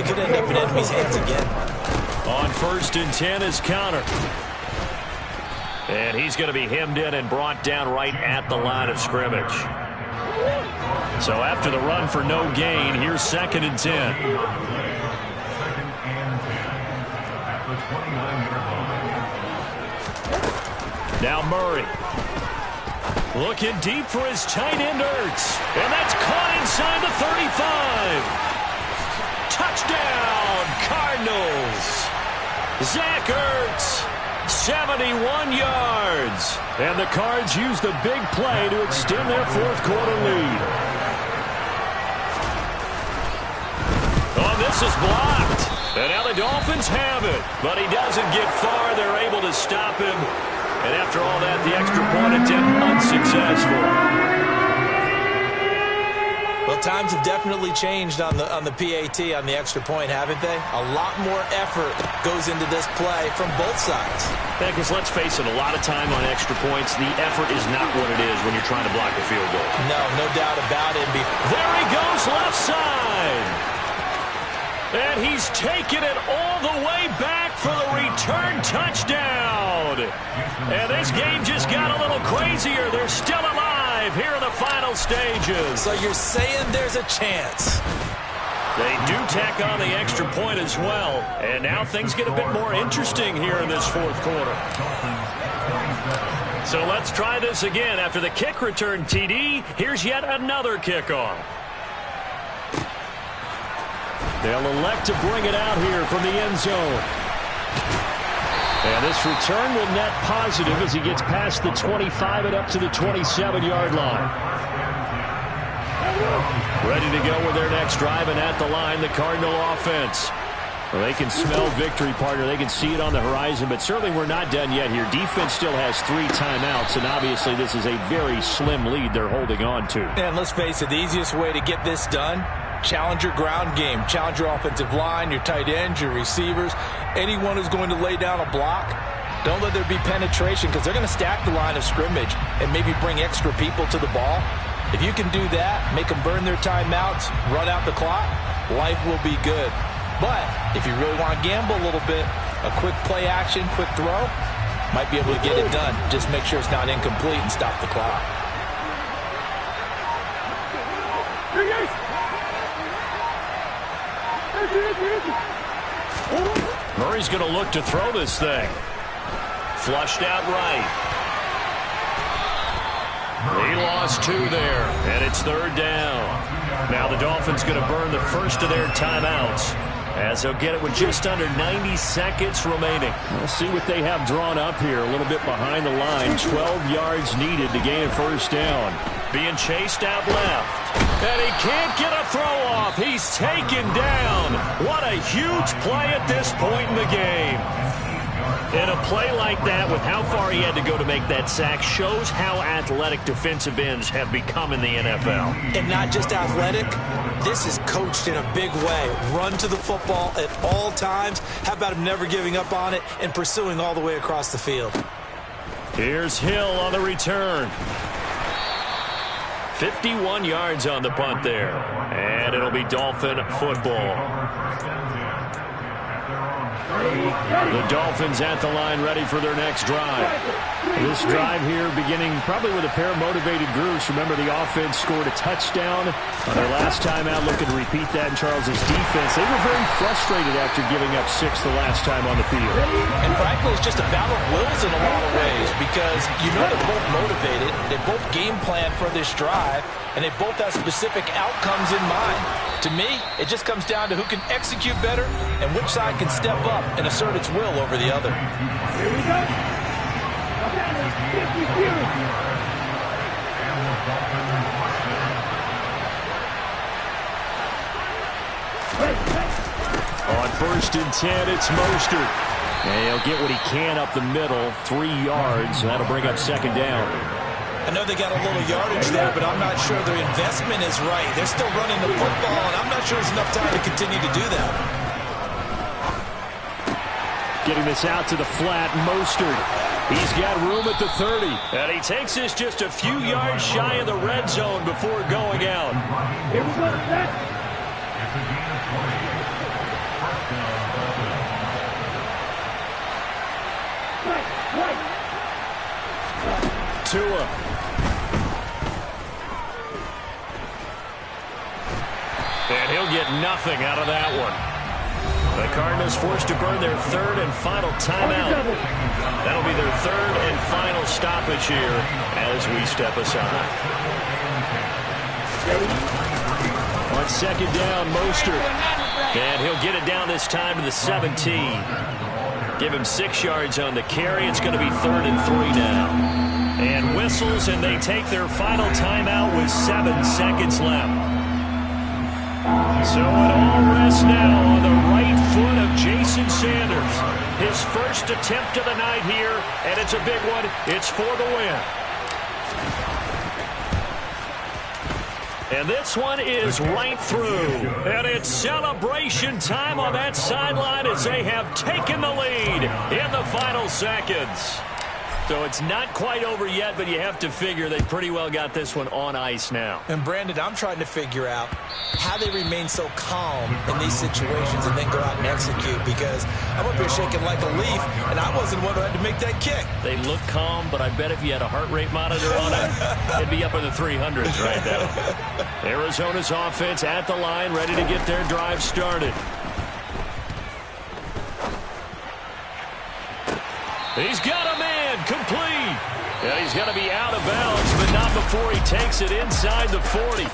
C: it could end up in enemy's hands again.
F: On 1st and 10 is Conner. And he's going to be hemmed in and brought down right at the line of scrimmage. So after the run for no gain, here's 2nd and 10.
E: 2nd and 10 at the 29-yard line.
F: Now Murray. Looking deep for his tight end, Ertz. And that's caught inside the 35. Touchdown, Cardinals. Zach Ertz. 71 yards. And the Cards use the big play to extend their fourth quarter lead. Oh, this is blocked. And now the Dolphins have it. But he doesn't get far. They're able to stop him. And after all that, the extra point attempt unsuccessful.
C: Well, times have definitely changed on the PAT, on the extra point, haven't they? A lot more effort goes into this play from both sides.
F: Yeah, because let's face it, a lot of time on extra points, the effort is not what it is when you're trying to block a field goal.
C: No doubt about it.
F: There he goes, left side. And he's taken it all the way back for the return touchdown. And this game just got a little crazier. They're still alive here in the final stages.
C: So you're saying there's a chance.
F: They do tack on the extra point as well. And now things get a bit more interesting here in this fourth quarter. So let's try this again. After the kick return TD, here's yet another kickoff. They'll elect to bring it out here from the end zone. And this return will net positive as he gets past the 25 and up to the 27-yard line. Ready to go with their next drive, and at the line, the Cardinal offense. Well, they can smell victory, partner. They can see it on the horizon, but certainly we're not done yet here. Defense still has 3 timeouts, and obviously this is a very slim lead they're holding on to.
C: And let's face it, the easiest way to get this done, challenge your ground game. Challenge your offensive line, your tight ends, your receivers. Anyone who's going to lay down a block, don't let there be penetration because they're going to stack the line of scrimmage and maybe bring extra people to the ball. If you can do that, make them burn their timeouts, run out the clock, life will be good. But if you really want to gamble a little bit, a quick play action, quick throw, might be able to get it done. Just make sure it's not incomplete and stop the clock.
F: Murray's going to look to throw this thing. Flushed out right. He lost 2 there, and it's 3rd down. Now the Dolphins going to burn the first of their timeouts as they'll get it with just under 90 seconds remaining. We'll see what they have drawn up here, a little bit behind the line. 12 yards needed to gain a first down. Being chased out left. And he can't get a throw off. He's taken down. What a huge play at this point in the game. And a play like that, with how far he had to go to make that sack, shows how athletic defensive ends have become in the NFL.
C: And not just athletic, this is coached in a big way. Run to the football at all times. How about him never giving up on it and pursuing all the way across the field?
F: Here's Hill on the return. 51 yards on the punt there. And it'll be Dolphin football. The Dolphins at the line ready for their next drive.
B: This drive here beginning probably with a pair of motivated groups. Remember, the offense scored a touchdown on their last time out, looking to repeat that in Charles's defense. They were very frustrated after giving up 6 the last time on the field.
C: And frankly, it's just a battle of wills in a lot of ways because you know they're both motivated. They both game plan for this drive, and they both have specific outcomes in mind. To me, it just comes down to who can execute better and which side can step up and assert its will over the other.
H: Here we go.
B: On 1st and 10, it's Mostert. And he'll get what he can up the middle, 3 yards. That'll bring up 2nd down.
C: I know they got a little yardage there, but I'm not sure their investment is right. They're still running the football, and I'm not sure there's enough time to continue to do that.
B: Getting this out to the flat, Mostert. He's got room at the 30.
F: And he takes this just a few yards shy of the red zone before going out.
H: Here we go, set. Right.
F: Tua. And he'll get nothing out of that one. The Cardinals forced to burn their 3rd and final timeout. That'll be their 3rd and final stoppage here as we step aside.
B: On 2nd down, Mostert.
F: And he'll get it down this time to the 17. Give him 6 yards on the carry. It's going to be 3rd and 3 now. And whistles, and they take their final timeout with 7 seconds left. So it all rests now on the right foot of Jason Sanders. His first attempt of the night here, and it's a big one. It's for the win. And this one is right through. And it's celebration time on that sideline as they have taken the lead in the final seconds. So it's not quite over yet, but you have to figure they pretty well got this one on ice now.
C: And Brandon, I'm trying to figure out how they remain so calm in these situations and then go out and execute, because I'm up here shaking like a leaf, and I wasn't the one who had to make that kick.
F: They look calm, but I bet if you had a heart rate monitor on it, it'd be up in the 300s right now. Arizona's offense at the line, ready to get their drive started. He's got a man, complete. And he's going to be out of bounds, but not before he takes it inside the 40.